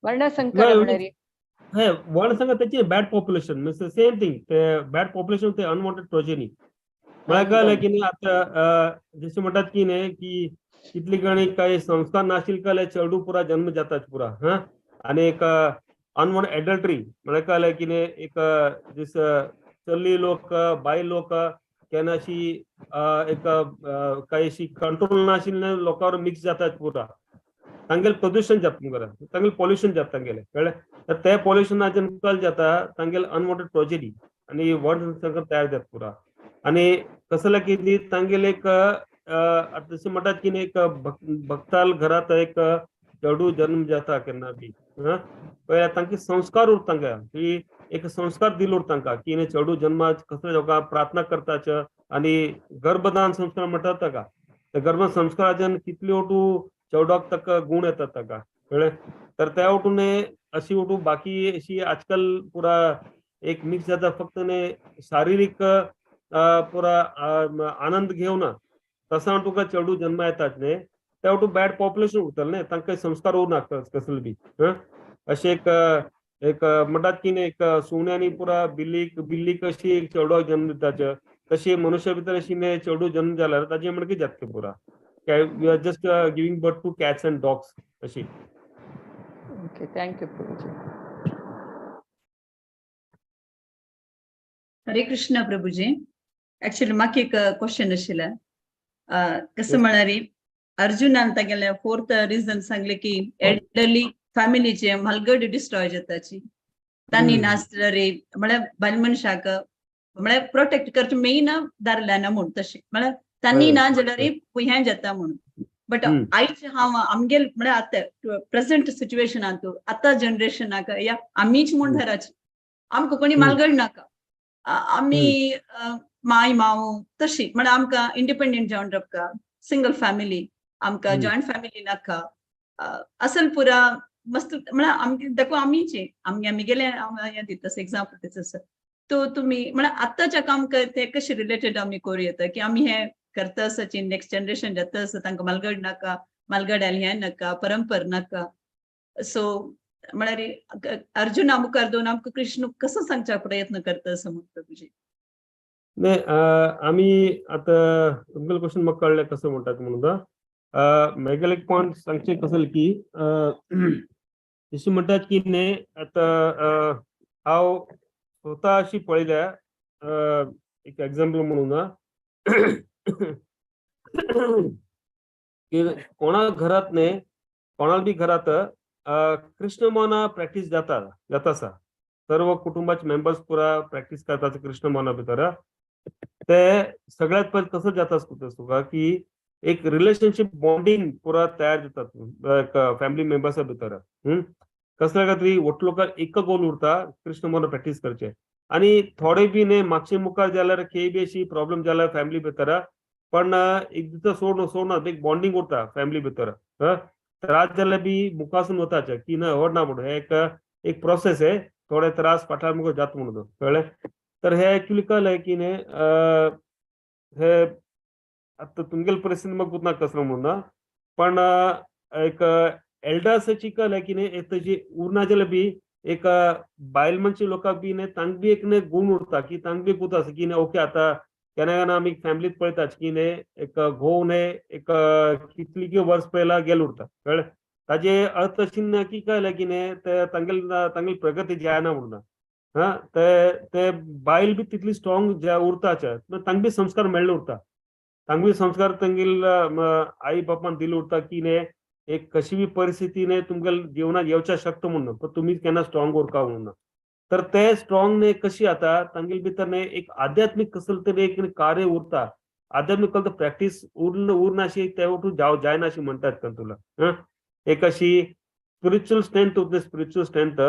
वर्णसंकर म्हळ्यार वर्णसंकर त्याची bad population means same thing ते बॅड पॉप्युलेशन ते अनवॉन्टेड प्रोजेनी. म्हळ्यार कळलें की न्ही आतां जशें म्हणटात की न्ही की कितली गणी काही संस्कार नाशिल्ले कळले चेडू पुरा जन्म जातात पुरा आनी एक अनवॉन्टेड एडल्टरी म्हळ्यार कळलें की न्ही एक दिस चली लोक बायल लोक केन्ना अशी एक काही अशी कंट्रोल नाशिल्ले लोकांवर मिक्स जातात पुरा तांगेले प्रदूषण जाता मुखार तांगेले पॉल्युशन जाता तांगेले कळ्ळें. तर ते पॉल्युशनाचे कल जाता तांगेले अनवॉन्टेड प्रोजेनी आनी वर्णसंकर तयार जाता पुरा. आनी कसं जालें की तांगेले एक जशें म्हणटात की न्ही एक भक्ताल घरांत एक चेडू जन्म जाता केन्ना बी पळय तांचे संस्कार उरता तांकां की एक संस्कार दिलो उरता तांकां की न्ही चेडू जन्माक कसले लोकां प्रार्थना करताचे आनी गर्भदान संस्कार म्हणटात ताका त्या गर्भ संस्काराच्यान कितल्यो वटू चेडवाक ताका गुण येतात ताका कळ्ळें. तर त्या वटून अशी वटू बाकी अशी आजकाल पुरा एक मिक्स जाता फक्त न्ही शारिरीक पुरा आनंद घेवना तसा तुका चेडू जन्म येतात न्ही त्या वटू बॅड पॉप्युलेशन उरतलें न्ही तांकां संस्कार उरना कसले बी अशें एक म्हणटात की न्ही एक सुण्यांनी पुरा बिल्लीक अशी एक चेडवाक जन्म दिताचे तशी मनुष्या भितर अशी न्ही चेडू जन्म जाल्यार ताजें म्हणकी जातलें पुरा we are just giving birth to cats and dogs अशी. Okay thank you Prabhuji. Hare Krishna Prabhuji. Actually म्हाका एक क्वेश्चन आशिल्लें. कसं म्हळ्यार अर्जुनान तागेलें फोर्थ रिजन सांगलें की एल्डरली फॅमिलीचे मलगड डिस्ट्रॉय जाताची. तांणी नासल्यार म्हळ्यार बायल मनशाक म्हळ्यार प्रोटेक्ट करचे मेन दारल्याना म्हूण तशें म्हळ्यार तांणी ना जाल्यार हें जाता म्हणून. बट आयज हांव आमगेल म्हळ्यार आतां प्रेझेंट सिच्युएशनांत आतां जनरेशनाक या आमीच म्हूण घराची आमकां कोणी मालगड नाका. आमी माय माव तशी म्हळ्यार आमकां इंडिपेंडंट जावन रावका. सिंगल फॅमिली आमकां जॉयंट फॅमिली नाका. असल पुरा मस्त म्हळ्यार आमगे देखो आमीचे आमी गेले हें दिता एग्जाम्पल दिता सर. तो तुमी म्हळ्यार आतांच्या काम ते कशें रिलेटेड आमी करूं येता की आमी हें करता आसाची नेक्स्ट जनरेशन जाता आसा तांकां मालगड नाका, मालगड हें नाका, परंपर नाका. सो म्हळ्यार अर्जुना मुखार दोन आमकां कृष्ण कसो सांगचा प्रयत्न करता असं म्हणतो तुझे. नाही आम्ही आता तुमचं क्वेश्चन म्हाका कळ्ळें कसं म्हणटात म्हणून. मेगेल एक पॉइंट सांगचे कसं की जशी म्हणटात की न्ही आता हांव स्वता अशी पळयल्या एक एग्जाम्पल म्हणून की कोणा घरात न्ही कोणाला बी घरात कृष्ण मोना प्रॅक्टिस जाता आसा. सर्व कुटुंबाचे मेंबर्स पुरा प्रॅक्टिस करतात कृष्ण मोना भितर. ते सगळ्यात पहिले कसं जाता तुका की एक रिलेशनशिप बॉन्डिंग पुरा तयार जातात फॅमिली मेंबर्सा भितर. कसल्या खातीर वट लोकांक एक गोल उरता कृष्ण मोना प्रॅक्टिस करचे. आणि थोडे बी न्ही मागचे मुखार जाल्यार खंय बी अशी प्रॉब्लेम जाला फॅमिली भितर पण एक दिसा सोडना एक बॉन्डिंग उरता फॅमिली भितर. त्रास जाल्यार बी मुखासून वताचे की ना व्हडना म्हणून हे एक प्रोसेस आहे. थोडे त्रास फाटल्यान मुखार जाता म्हणून कळ्ळें. तर हे एक्चुअली कळलें की न्ही हे आता तुमगेल परिस्थिती म्हाका गुतना कसलो म्हणून पण एक एल्डर्साची कळलें की न्ही तशी उरना जाल्यार बी एक बायल मनशी लोकांक बी न्ही तांक बी एक गुण उरता की तांक बी गुत आसा की न्ही ओके आतां केन्ना केन्ना आमी फॅमिलीत पळयतात की न्ही एक घोव न्ही एक कितली वर्स पयला गेल उरता कळ्ळें. ताजे अर्थ अशी ना की कळलें की न्ही ते तांगेली प्रगती जायना म्हणून. ते बायल बी तितली स्ट्रॉंग उरताचे तांक बी संस्कार मेळ्ळे उरता. तांक बी संस्कार तांगेल आई बापान दिले उरता की न्ही एक कशी बी परिस्थिती न्ही तुमगेल जिवनात येवच्या शकता म्हणून पण तुमी केन्ना स्ट्रॉंग उरका म्हणून. तर ते स्ट्रॉंग न्ही कशी आता तांगेल भितर न्ही एक आध्यात्मिक कसलं तरी एक कार्य उरता. आध्यात्मिक कसलं प्रॅक्टीस उरनाशी ते वटून जायना अशी म्हणटात का तुला. एक अशी स्पिरिच्युअल स्ट्रेंथ उरता. स्पिरिच्युअल स्ट्रेंथ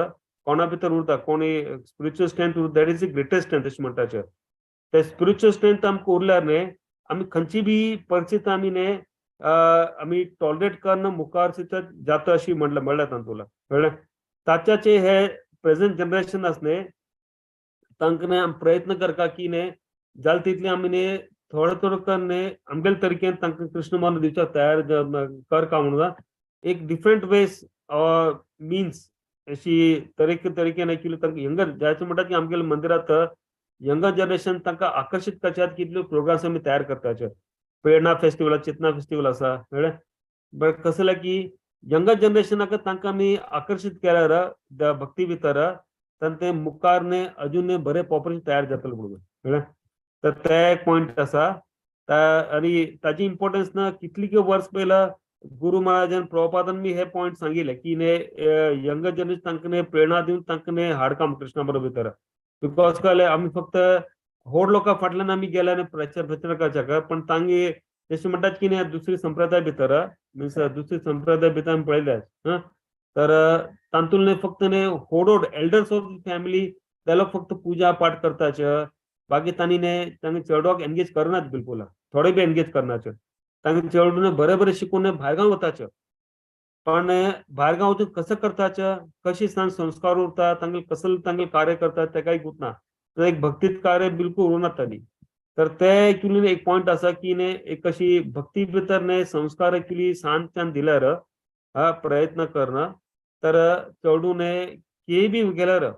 कोणा भितर उरता कोणी spiritual strength that is the greatest strength अशें म्हणटाचे. ते स्पिरिच्युअल स्ट्रेंथ आमकां उरल्यार न्ही आमी खंयची बी परिस्थिती आमी न्ही आमी टॉलरेट करून मुखार जाता अशी म्हणल्यार तुला कळ्ळें. ताच्याचे हे प्रेझेंट जनरेशन आसा न्ही तांकां न्ही आमी प्रयत्न करता की न्ही जाल तितली आमी न्ही थोडे करून न्ही आमगेले तरीकेन तांकां कृष्ण मन दिवच्या तयार करता म्हणून एक डिफरंट वेज मिन्स अशी तरीकेन एक्चुअली तांकां यंगर जायचे म्हणटात की आमगेल्या मंदिरात यंगर जनरेशन तांकां आकर्शीत करच्यात कितले प्रोग्राम्स आमी तयार करताचे. प्रेरणा फेस्टिवल चेतना फेस्टिवल आसा कळ्ळें. बट कसं जालें की यंगर जनरेशनाक तांकां आमी आकर्शीत केल्यार भक्ती भितर ते मुखार न्ही अजून बरें पॉप्युलेशन तयार जातलें म्हणून कळ्ळें. तर ते एक पॉयंट आसा. आनी ताची इम्पॉर्टन्स ना कितली वर्स पयला गुरु महाराजान प्रभुपादान बी हे पॉयंट सांगिल्ले की न्ही यंगर जनरेशन तांकां न्ही प्रेरणा दिवन तांकां न्ही हाडकाम कृष्णा बरोबर भितर. बिकॉज कळ्ळें आमी फक्त व्हड लोकां फाटल्यान आमी गेले आनी प्रचार करचे पण तांगे जशें म्हणटात की न्ही दुसरी संप्रदाय भितर मिन्स दुसरी संप्रदाय भितर आमी पळयल्यात तर तातूंत न्ही फक्त न्ही व्हड एल्डर्स ऑफ फॅमिली ते लोक फक्त पुजा पाठ करताचे. बाकी तांणी न्ही तांगे चेडवाक एनगेज करनात बिलकुल. थोडे बी एनगेज करनाचे. तांगे चेडूं बरें शिकून भायरगांव वताचे. पण भायरगांव वचून कसं करताचे कशी संस्कार उरता तांगे कसलं तांगे कार्य करतात ते काही गुतना. तर एक भक्तीत कार्य बिलकुल उरनात तांणी. तर ते एक्चुअली एक पॉयंट आसा की न्ही एक अशी भक्ती भितर न्ही संस्कार एक्चुअली शांतच्यान दिल्यार प्रयत्न करना तर चेडूं न्ही खंय बी गेल्यार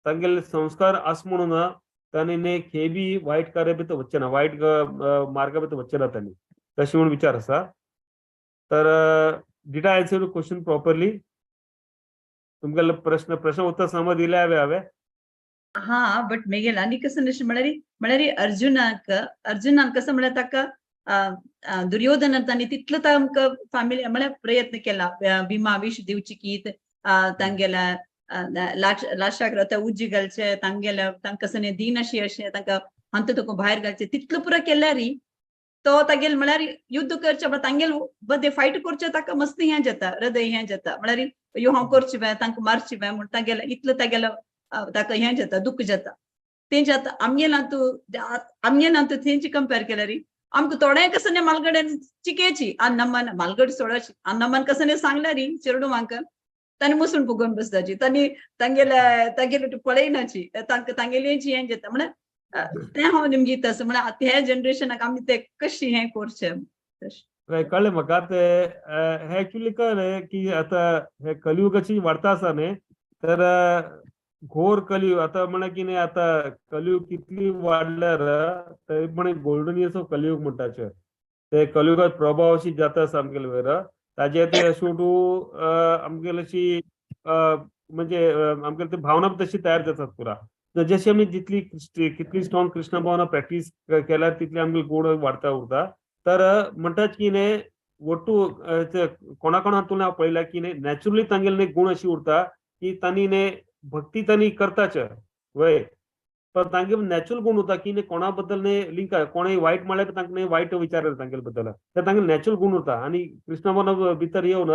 तांगेले संस्कार आस म्हणून तांणी न्ही खंय बी वायट कार्य भितर वच्चे ना वायट मार्गा भितर वच्चे ना तांणी तशें म्हणून विचार आसा. तर did I answer your question properly? तुमकां प्रश्न उत्तर समज दिले हावे? हा बट मेगेल आणि कसं नशी म्हळ्यार अर्जुनाक कसं म्हळ्यार ताका दुर्योधन तांणी तितलो तांकां फॅमिली म्हळ्यार प्रयत्न केला भीमा विष दिवची की तांगेला लाशाक रथ उज्जी घालचे तांगेला तांकां कसं दीन अशें तांकां अंत तुका भायर घालचे तितलो पुरो केल्यारी तो तागेल म्हळ्यार युद्ध करचे तांगेल बदे फायट करचे ताका मस्त हें जाता हृदय हें जाता म्हळ्यार यो हांव करचे बाय तांकां मारचे बाय म्हूण तागेला इतलो तागेला ताका हें जाता दुःख जाता तेंचे आतां आमगे तेंची कंपेर केल्यार आमकां थोडे कसं मालगडे चिकेची अन्नमन मालगड सोडाची अन्नमन कसं सांगल्यार चेडू म्हाका तांणी मुसून फुगोवन बसताची तांगेले पळयनाची तांगेली हें जाता म्हळ्यार ते हांव निमगे तसं म्हळ्यार ह्या जनरेशनाक आमी ते कशी हें करचें कळ्ळें म्हाका ते हे एक्चुअली कळ्ळें की आतां हे कलियुगाची वार्ता आसा न्ही तर घोर कलियुग आता म्हळ्यार कितें आतां कलियुग कितली वाडल्यार तरी पण गोल्डन इयर्स ऑफ कलियुग म्हणटाचे ते कलियुगात प्रभाव अशी जाता सामकेले वयर ताजे ते शेवटू आमगेली अशी म्हणजे आमगेली ती भावना तशी तयार जातात पुरा जशी आमी जितली कितली स्ट्रॉंग कृष्ण भावना प्रॅक्टीस केल्यार तितली आमगे गोड वाडता उरता तर म्हणटात की न्ही वटू कोणा तुला हांव पळयला की न्ही नॅचरली तांगेले गुण अशी उरता की तांणी न्ही भक्ती तांणी करताच वय पण तांगे नॅचरल गुण उरता की कोणा बद्दल न्ही लिंक कोणें वायट म्हळ्यार तांकां वायट विचार तांगेले बद्दल ते तांगे नॅचरल गुण उरता आनी कृष्ण भावना भितर येवन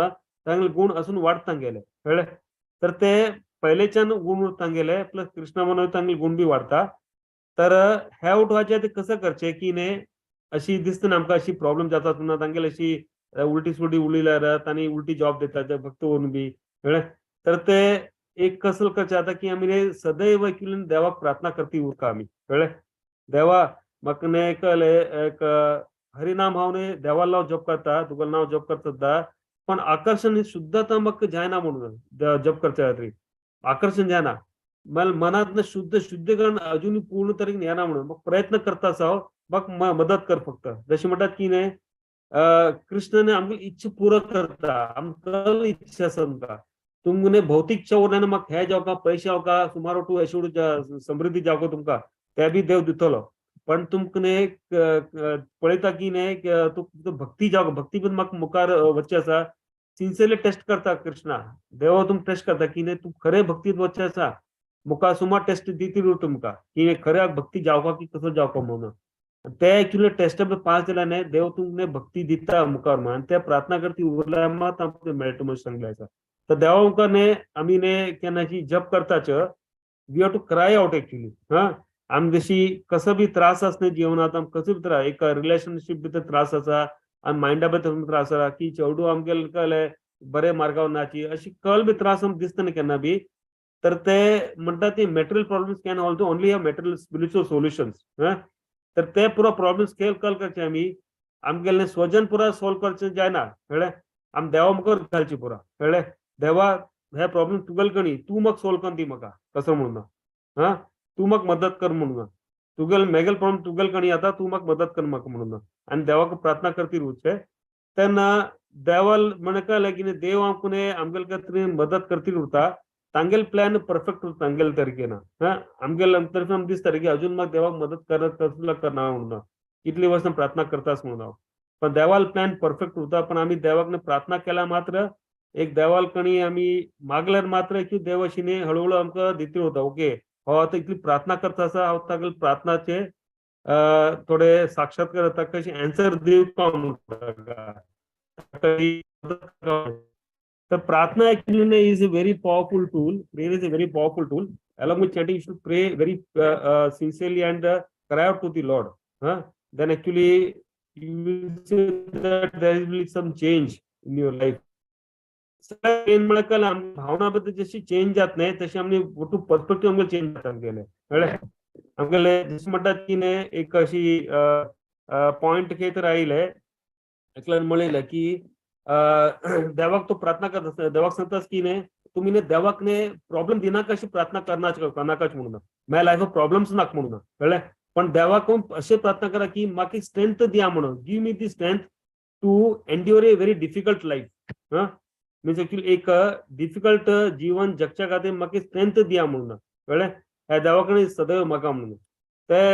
तांगेले गुण असून वाडत तांगेले कळ्ळें तर ते पयलेच्यान गुण तांगेले प्लस कृष्ण भावना तांगेले गुण बी वाडता तर हे उठवाचे ते कसं करचे की न्ही अशी दिसता न्ही आमकां अशी प्रॉब्लेम जाता तेन्ना तांगेली अशी उलटी सुलटी उलयल्यार तांणी उलटी जॉब दितात भक्त व्हरून बी कळ्ळें तर ते एक कसं करचे आता की आम्ही सदैव देवाक प्रार्थना करती उरता आम्ही कळ्ळें देवा म्हाका न्ही एक हरिनाम हांव न्ही देवा नांव जप करता तुगेलें नांव जप करता पण आकर्षण शुद्धता म्हाका जायना म्हणून जप करच्या खातीर आकर्षण जायना मनांतलें शुद्धीकरण अजूनय पूर्ण तरेन येना म्हणून प्रयत्न करता आसा हांव म्हाका मदत कर फक्त जशें म्हणटात की न्ही कृष्ण आमकां इच्छा पुरो करता आमकां इच्छा आसा आमकां तुमने भौतिक इच्छा उरल्यान म्हाका हे जावका पयशे जावका सुमार टू अशी समृद्धी जावका तुमकां ते बी देव दितलो पण तुमकां न्ही पळयता की न्ही तूं भक्ती जावका भक्ती बी म्हाका मुखार वचचे आसा सिन्सियरली टेस्ट करता कृष्णा देव तुमकां टेस्ट करता की न्ही तूं खरें भक्तीत वचचे आसा मुखार सुमार टेस्ट दिती तुमकां की खऱ्या भक्ती जावका की कसो जावका म्हणून ते एक्चुअली टेस्ट पास जाल्यार न्ही देव तुमकां भक्ती दिता मुखार म्हणून ते प्रार्थना करती उरल्यार मात आमकां मेळटा म्हणून सांगलें आसा तर देवा मुखार न्ही आमी न्ही केन्नाची जप करताच we have to cry out actually आमी जशी कसो बी त्रास आसा न्ही जिवनांत आमकां कसो बी त्रास एक रिलेशनशीप भितर त्रास आसा आनी मायंडा भितर त्रास आसा की चेडू आमगेले कळ्ळें बरे मार्गावर नाची अशी कळ बी त्रास आमकां दिसता न्ही केन्ना बी तर ते म्हणटा ती material problems can also only have material spiritual solutions तर ते पुरो प्रॉब्लेम्स कळ करचे आमी आमगेले स्वजन पुरा सॉल्व करचे जायना कळ्ळें आमी देवा मुखार घालची पुरा कळ्ळें देवा हे प्रॉब्लेम तुगेल कणी तू म्हाका सॉल्व करून दी म्हाका कसो म्हणून तू म्हाका मदत कर म्हणून तुगेल मेगेल प्रॉब्लेम तुगेल कणी आता तू म्हाका मदत कर म्हाका म्हणून आनी देवाक प्रार्थना करती उरचे तेन्ना देवाल म्हण कळ्ळें की देव आमकां आमगेले खातीर मदत करती उरता तांगेल प्लॅन परफेक्ट उरता तांगेले तरीकेन आमगेले तर्फे आमकां दिसता की अजून म्हाका देवाक मदत करना म्हणून कितली वर्सां प्रार्थना करतास म्हणून पण देवाल प्लॅन परफेक्ट उरता पण आमी देवाक प्रार्थना केल्या मात्र एक देवाल कणी आमी मागल्यार मात्र की देव अशी न्ही हळूहळू आमकां दिती उरता ओके हो आतां इतली प्रार्थना करता आसा हांव तागेले प्रार्थनाचे थोडे साक्षात्कार जाता कशी एन्सर दिवपाक म्हणटा तर प्रार्थना actually is a very powerful tool prayer is a very powerful tool along with chanting you should pray very sincerely and cry out to the Lord then actually you will see that there will be some change in your life भावना बद्दल जशी change जात नाही तशी आमची perspective आमगे change जाता गेले कळ्ळें आमगेले जशें म्हणटात की न्ही एक अशी पॉयंट खंय तर आयले एकल्यान म्हणलें की देवाक तो प्रार्थना करता देवाक सांगतास की न्ही तुमी न्ही देवाक न्ही प्रॉब्लेम दिनाका अशी प्रार्थना करनाकाच म्हणून माझ्या लायफाक प्रॉब्लेम्स नाका म्हणून कळ्ळें पण देवाक अशें प्रार्थना करा की म्हाका स्ट्रेंथ दिया म्हणून give me the strength to endure a very difficult life means actually एक डिफिकल्ट जीवन जगच्या खातीर म्हाका स्ट्रेंथ दिया म्हणून कळ्ळें ह्या देवाकडे सदैव म्हाका म्हणून ते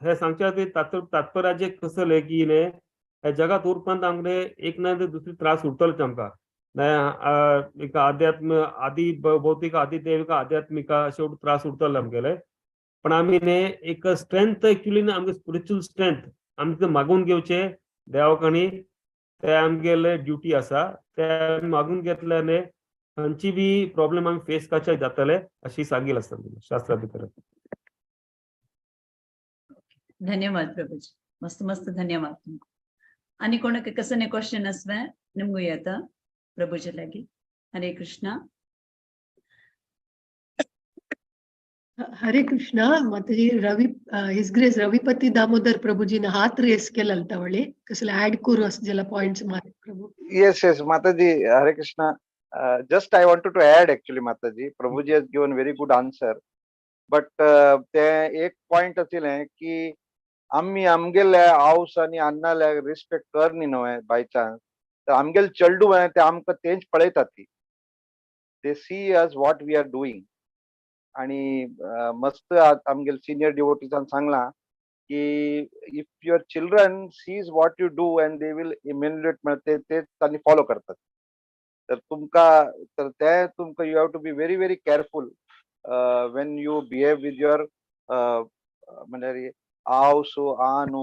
हे सांगच्या खातीर तात्पर्याचे कसले की न्ही ह्या जगात उरपंत आमकडे एक ना दुसरी त्रास उरतलोच आमकां एक आध्यात्म आदी भौतिक आदी दैविक आध्यात्मिका अशे त्रास उरतले आमगेले पण आमी न्ही एक स्ट्रेंथ एक्चुअली आमगे स्पिरिच्युअल स्ट्रेंथ आमकां मागून घेवचे देवाकणी ते आमगेले ड्युटी आसा ते मागून घेतले न्ही खंयची बी प्रॉब्लेम आमी फेस करचे जातले अशी सांगिल्ली आसता शास्त्रा भितर धन्यवाद प्रभुजी मस्त मस्त धन्यवाद तुमको आणि कोणाक कसने क्वेश्चन आसवे निमगू येता प्रभुजी लागी हरे कृष्णा हरे कृष्णा माताजी रवि हिज ग्रेस रविपति दामोदर प्रभुजी ने हाथ रेस केला तवळे कसले ऍड करू असलेला पॉइंट्स मारे प्रभु Yes, Mataji, Hare Krishna. Just I wanted to add actually, Mataji. Prabhuji has given very good answer. But ते एक पॉइंट असिलें की आम्ही आमगेले हाऊस आणि अन्नाला रिस्पेक्ट करनी न्हय बाय चान्स तर आमगेले चेडू ते आमकां तेंच पळयतात ती they see us what we are doing आणि मस्त आमगेले सिनियर डिवोटीसान सांगला की if your children sees what you do and they will immediate ते त्यांनी फॉलो करतात तर तुमका you have to be very very careful when you behave with your म्हणजे आवसो आनू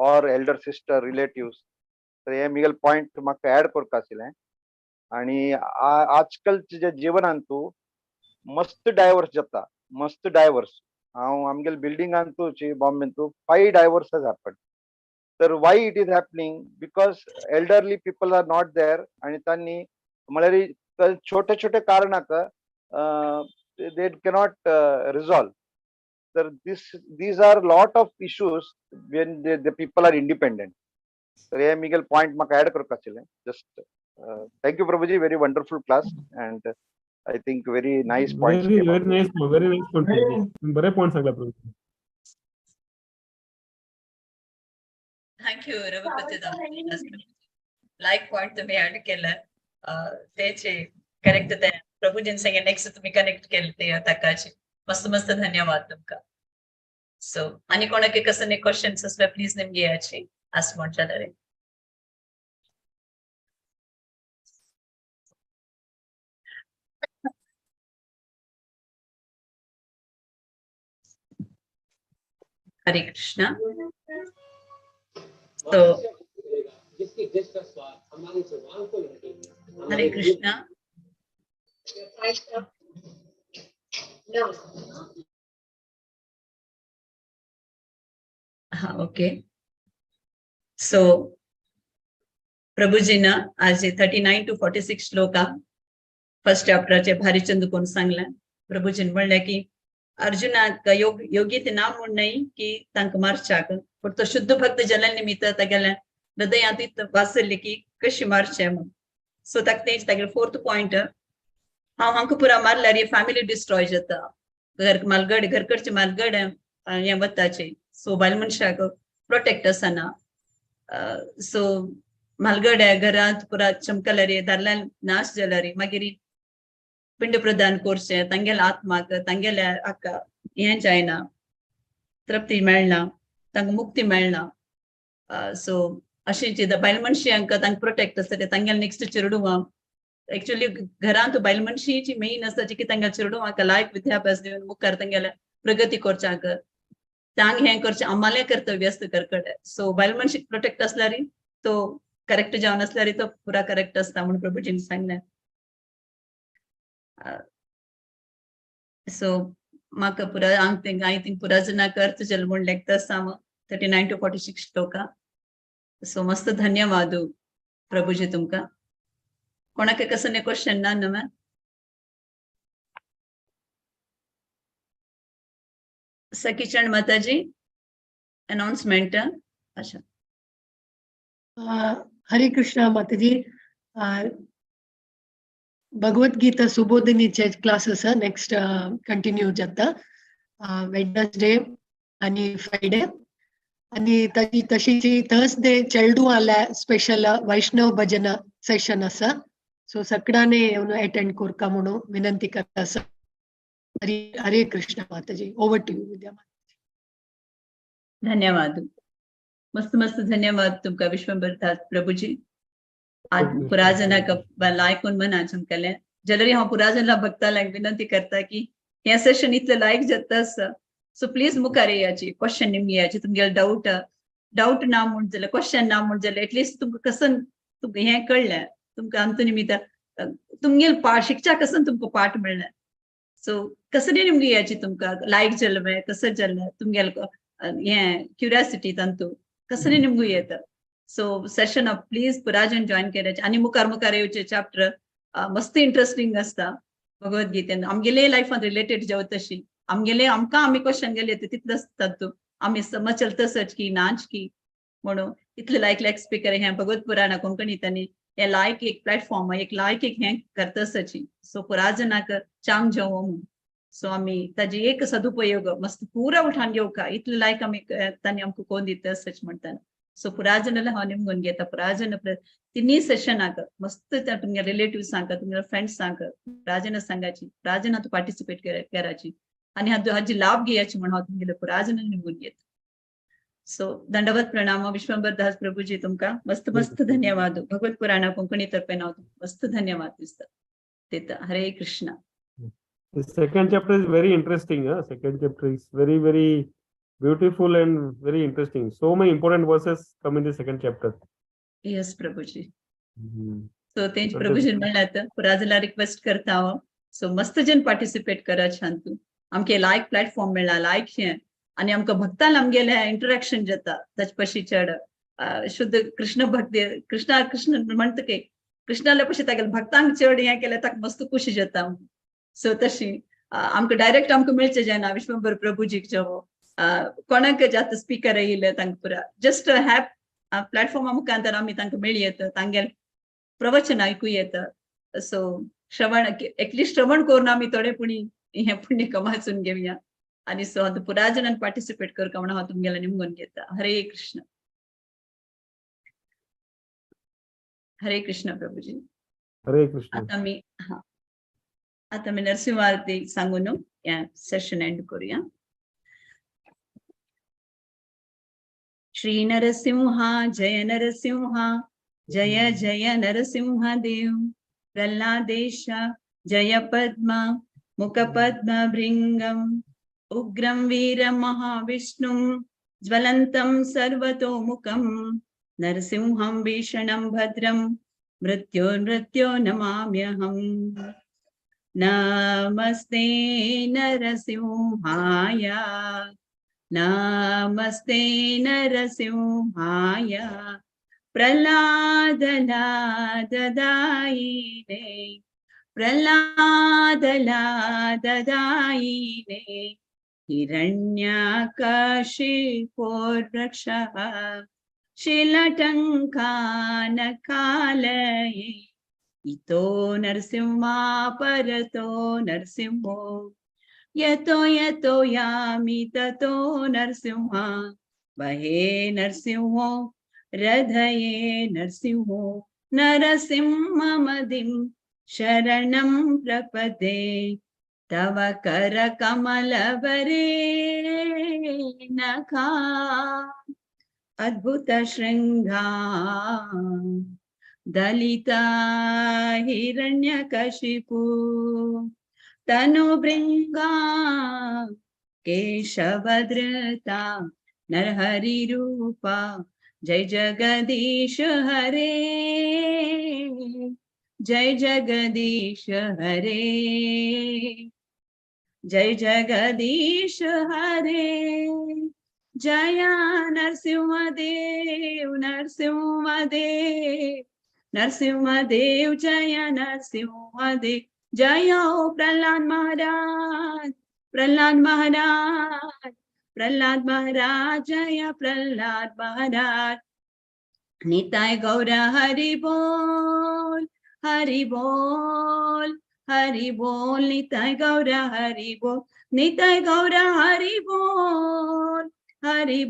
or elder sister relatives तर हे मिगेल पॉइंट म्हाका ऍड करता आशिल्लें आणि आजकालचे जे जिवनांत तूं मस्त डायवर्स जाता मस्त डायवर्स हांव आमगेले बिल्डिंगांतूची बॉम्बेंतू 5 डायवर्स हॅपन तर why it is happening because elderly people are not there आणि त्यांनी म्हळ्यार छोटे छोटे कारणाक they cannot resolve. So these are lot of issues when the people are independent. So yeah, Miguel point maka add karka chile. Just thank you Prabhuji, very wonderful class and I think very nice points. Very nice point. बरे point सांगला प्रभू. Thank you Raghupati Damodar like point तुम्ही add केलं त्याचे correct ते प्रभुजीन सांगे next तुम्ही connect केले ते ताकाचे मस्त मस्त धन्यवाद तुमका सो आणि कोणाके कसने क्वेश्चन्स असले प्लीज निमगे याची आस म्हणच्यारे हरे कृष्णा तो हरे कृष्णा हाँ ओके सो प्रभुजीन आज 39 to 46 श्लोका फर्स्ट चॅप्टरचे भारीचंद कोण सांगला प्रभुजीन म्हणले की अर्जुनाक योगी ते नाम म्हण नाही की तांक मारचाक पण तो शुद्ध भक्त जला निमित्त तागेल्या हृदयांत वाचले की कशी मारचे म्हणून सो तागेले फोर्थ पॉइंट हांव पुरा मारल्यार फॅमिली डिस्ट्रॉय जाता घर मालगड घरकडचे मालगड हे वताचे सो बायल मनशाक प्रोटेक्ट आसना सो मालगड घरांत पुरा चमकल्यार दादल्यान नाश जाल्यार मागीर पिंड प्रदान करचे तांगेल्या आत्माक तांगेल्या हाका हे जायना तृप्ती मेळना तांकां मुक्ती मेळना सो अशी बायल मनशांक तांकां प्रोटेक्ट आसता ते तांगेल्या नेक्स्ट चेडूवां एक्चुअली घरांत बायल मनशीची मेन आसता जी की तांच्या चेडूवांक लायक विद्याभ्यास दिवन मुखार तांगेल्या प्रगती करच्याक तांग हें करचें आम्हालें कर्तव्य आसता करकडे सो बायल मनशीक प्रोटेक्ट आसल्यार तो करेक्ट जावन आसल्यार तो पुरा करेक्ट आसता म्हणून प्रभुजीन सांगलें सो म्हाका पुरा आय थिंक पुरा जनाक अर्थ जल म्हूण लेखता आसा 39 to 46 श्लोका सो मस्त धन्यवाद प्रभुजी तुमकां कोणाके कसने क्वेश्चन ना नमे सखीचरण माताजी अनाउंसमेंट अच्छा हरे कृष्णा माताजी Bhagavad Gita सुबोधिनीचे classes next continue जाता वेडनेसडे आणि फ्रायडे आणि ताची तशीची थर्सडे चेल्डू आल्या स्पेशल वैष्णव भजन सेशन आसा सो सगळ्यांनी येवन अटेंड करता म्हणून विनंती करता आसा. हरे कृष्ण माताजी. ओवर टू यू विद्या. धन्यवाद. मस्त मस्त धन्यवाद तुमका विश्वंभर दास प्रभुजी. आज पुराजनाक लायकून मनात केले जाल्यार हांव पुराजनाला भक्तांक विनंती करता की हे सेशन इतलें लायक जाता आसा सो प्लीज मुखार येयाची क्वेश्चन निमगे येयाची तुमगेले डाऊट ना म्हूण जाल्यार क्वेश्चन ना म्हूण जाल्यार एटलीस्ट तुमकां कसन तुमकां हें कळ्ळें तुमकां आमचे निमित्त तुमगेले पाठ शिक्षा कसन तुमकां पाठ मेळ्ळें सो कसरी निमगे येयाची तुमकां लायक जालें कसं जालें तुमगेले हें क्युरियोसिटी तांतू कसरी निमगे येता सो सेशन ऑफ प्लीज पुराजन जॉइन करायचे आणि मुखार येवचे चॅप्टर मस्त इंटरेस्टिंग असता भगवद्गीतेन आमगेले लायफान रिलेटेड जेव तशी आमगेले आमी क्वेश्चन गेले तितले असतात तू आमी समजल तसच की नाच की म्हणून इतले लायक स्पीकर हे भगवत पुराण कोंकणी त्यांनी हे लायक एक प्लॅटफॉर्म एक लायक एक हे करतसची सो पुराजनाक चांग जेवो म्हणून सो आमी ताजी एक सदुपयोग मस्त पुरा उठान घेवका इतले लायक आमी तांणी आमकां कोण दिता सच म्हणटाना सो पुराजनाला हांव निमगून घेता पुराजन तिन्ही सेशनाक मस्त तुमगे रिलेटिव्ह सांगा तुमगे फ्रेंड्स सांगा पुराजना सांगाची पुराजनात पार्टिसिपेट करायची आणि हाजी लाभ घेयाची म्हणून हांव तुमगेले पुराजन निमगून घेता सो दंडवत प्रणाम विश्वंभर दास प्रभुजी तुमका मस्त मस्त धन्यवाद भगवत पुराण कोंकणी तर्फे हांव मस्त धन्यवाद दिसता देता. हरे Krishna. The second chapter is very interesting. Second chapter is very, very beautiful and very interesting. So many important verses come in the second chapter. Yes, Prabhuji. So तेंच प्रभुजी म्हणल्यात पुराजला रिक्वेस्ट करता हांव सो मस्त जन पार्टिसिपेट करा छान तू आमके लायक प्लॅटफॉर्म मेळ्ळा लायक हे आणि आमकां भक्तान आमगेले इंटरॅक्शन जाता ताचे पशी चड शुद्ध कृष्ण भक्ती कृष्ण म्हणटा की कृष्णाला पशी तागेले भक्तांक चड हे केले ताका मस्त खुशी जाता सो तशी आमकां डायरेक्ट आमकां मेळचे जायना विश्वंभर प्रभुजीक जेवो कोणाक जात स्पीकर येयले तांकां पुरा जस्ट हॅप प्लॅटफॉर्मा मुखांतर आमी तांकां मेळी येता तांगेले प्रवचन ऐकू येतं सो श्रवण एटलीस्ट श्रवण करून आम्ही थोडे पुणी हे पुण्य कमाचून घेऊया आणि सो आता पुराजनान पार्टिसिपेट करता म्हणून हांव तुमगेला निमगून घेता. हरे कृष्ण. हरे कृष्ण प्रभुजी. हरे कृष्ण. आता मी नरसिंह आरती सांगून या सेशन एंड करूया. श्री नरसिंहा जय नरसिंहा जय जय नरसिंह देव प्रल्हादेश जय पद्म मुख पद्म भृंगम उग्रं वीर महाविष्णुं ज्वलन्तं सर्वतोमुखं नरसिंहं भीषणं भद्रं मृत्यो नमाम्यहम्. नमस्ते नरसिंहाय नमस्ते नरसिंहाय प्रह्लादला ददायिने हिरण्यकशिपोर्वृक्षः शिलटङ्कानकालये इतो नरसिंहा परतो नरसिंहो यतो यतो यामि ततो नरसिंहा बहे नरसिंहो हृदये नरसिंहो नरसिंहमदिं शरणं प्रपदे तव करकमलवरे नखा अद्भुत शृंगा दलिता हिरण्यकशिपु तनुभृंगा केशवधृता नरहरि रूपा जय जगदीश हरे जय जगदीश हरे जय जगदीश हरे जय नरसिंहदेव नरसिंहदेव नरसिंहदेव जय नरसिंहदेव जय हो प्रह्लाद महाराज प्रह्लाद महाराज प्रह्लाद महाराज जय प्रह्लाद महाराज निताय गौर हरि बोल हरि बोल हरि बोल निताय गौर हरि बोल निताय गौर हरि बोल हरि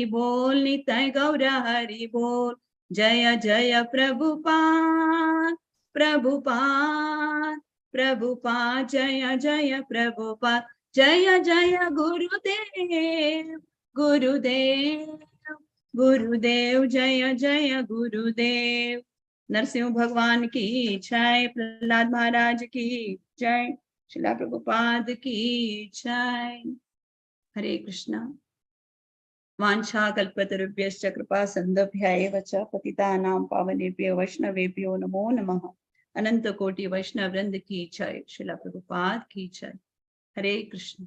बोल निताय गौर हरि बोल। जय जय प्रभुपाद प्रभुपाद प्रभुपाद जय जय प्रभुपाद। जय जय गुरुदेव गुरुदेव गुरुदेव जय जय गुरुदेव। नरसिंह भगवान की जय, प्रहलाद महाराज की जय, शिला प्रभुपाद की जय। हरे कृष्णा। वाञ्छा कल्पतरुभ्यश्च कृपा सिन्धुभ्यैव च पतितानां पावनेभ्यो वैष्णवेभ्यो नमो नमः। अनंत कोटि वैष्णव वृंद की जय, शिला प्रभुपाद की जय। हरे कृष्ण।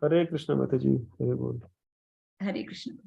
हरे कृष्ण माता जी, हरे बोल। हरे कृष्ण।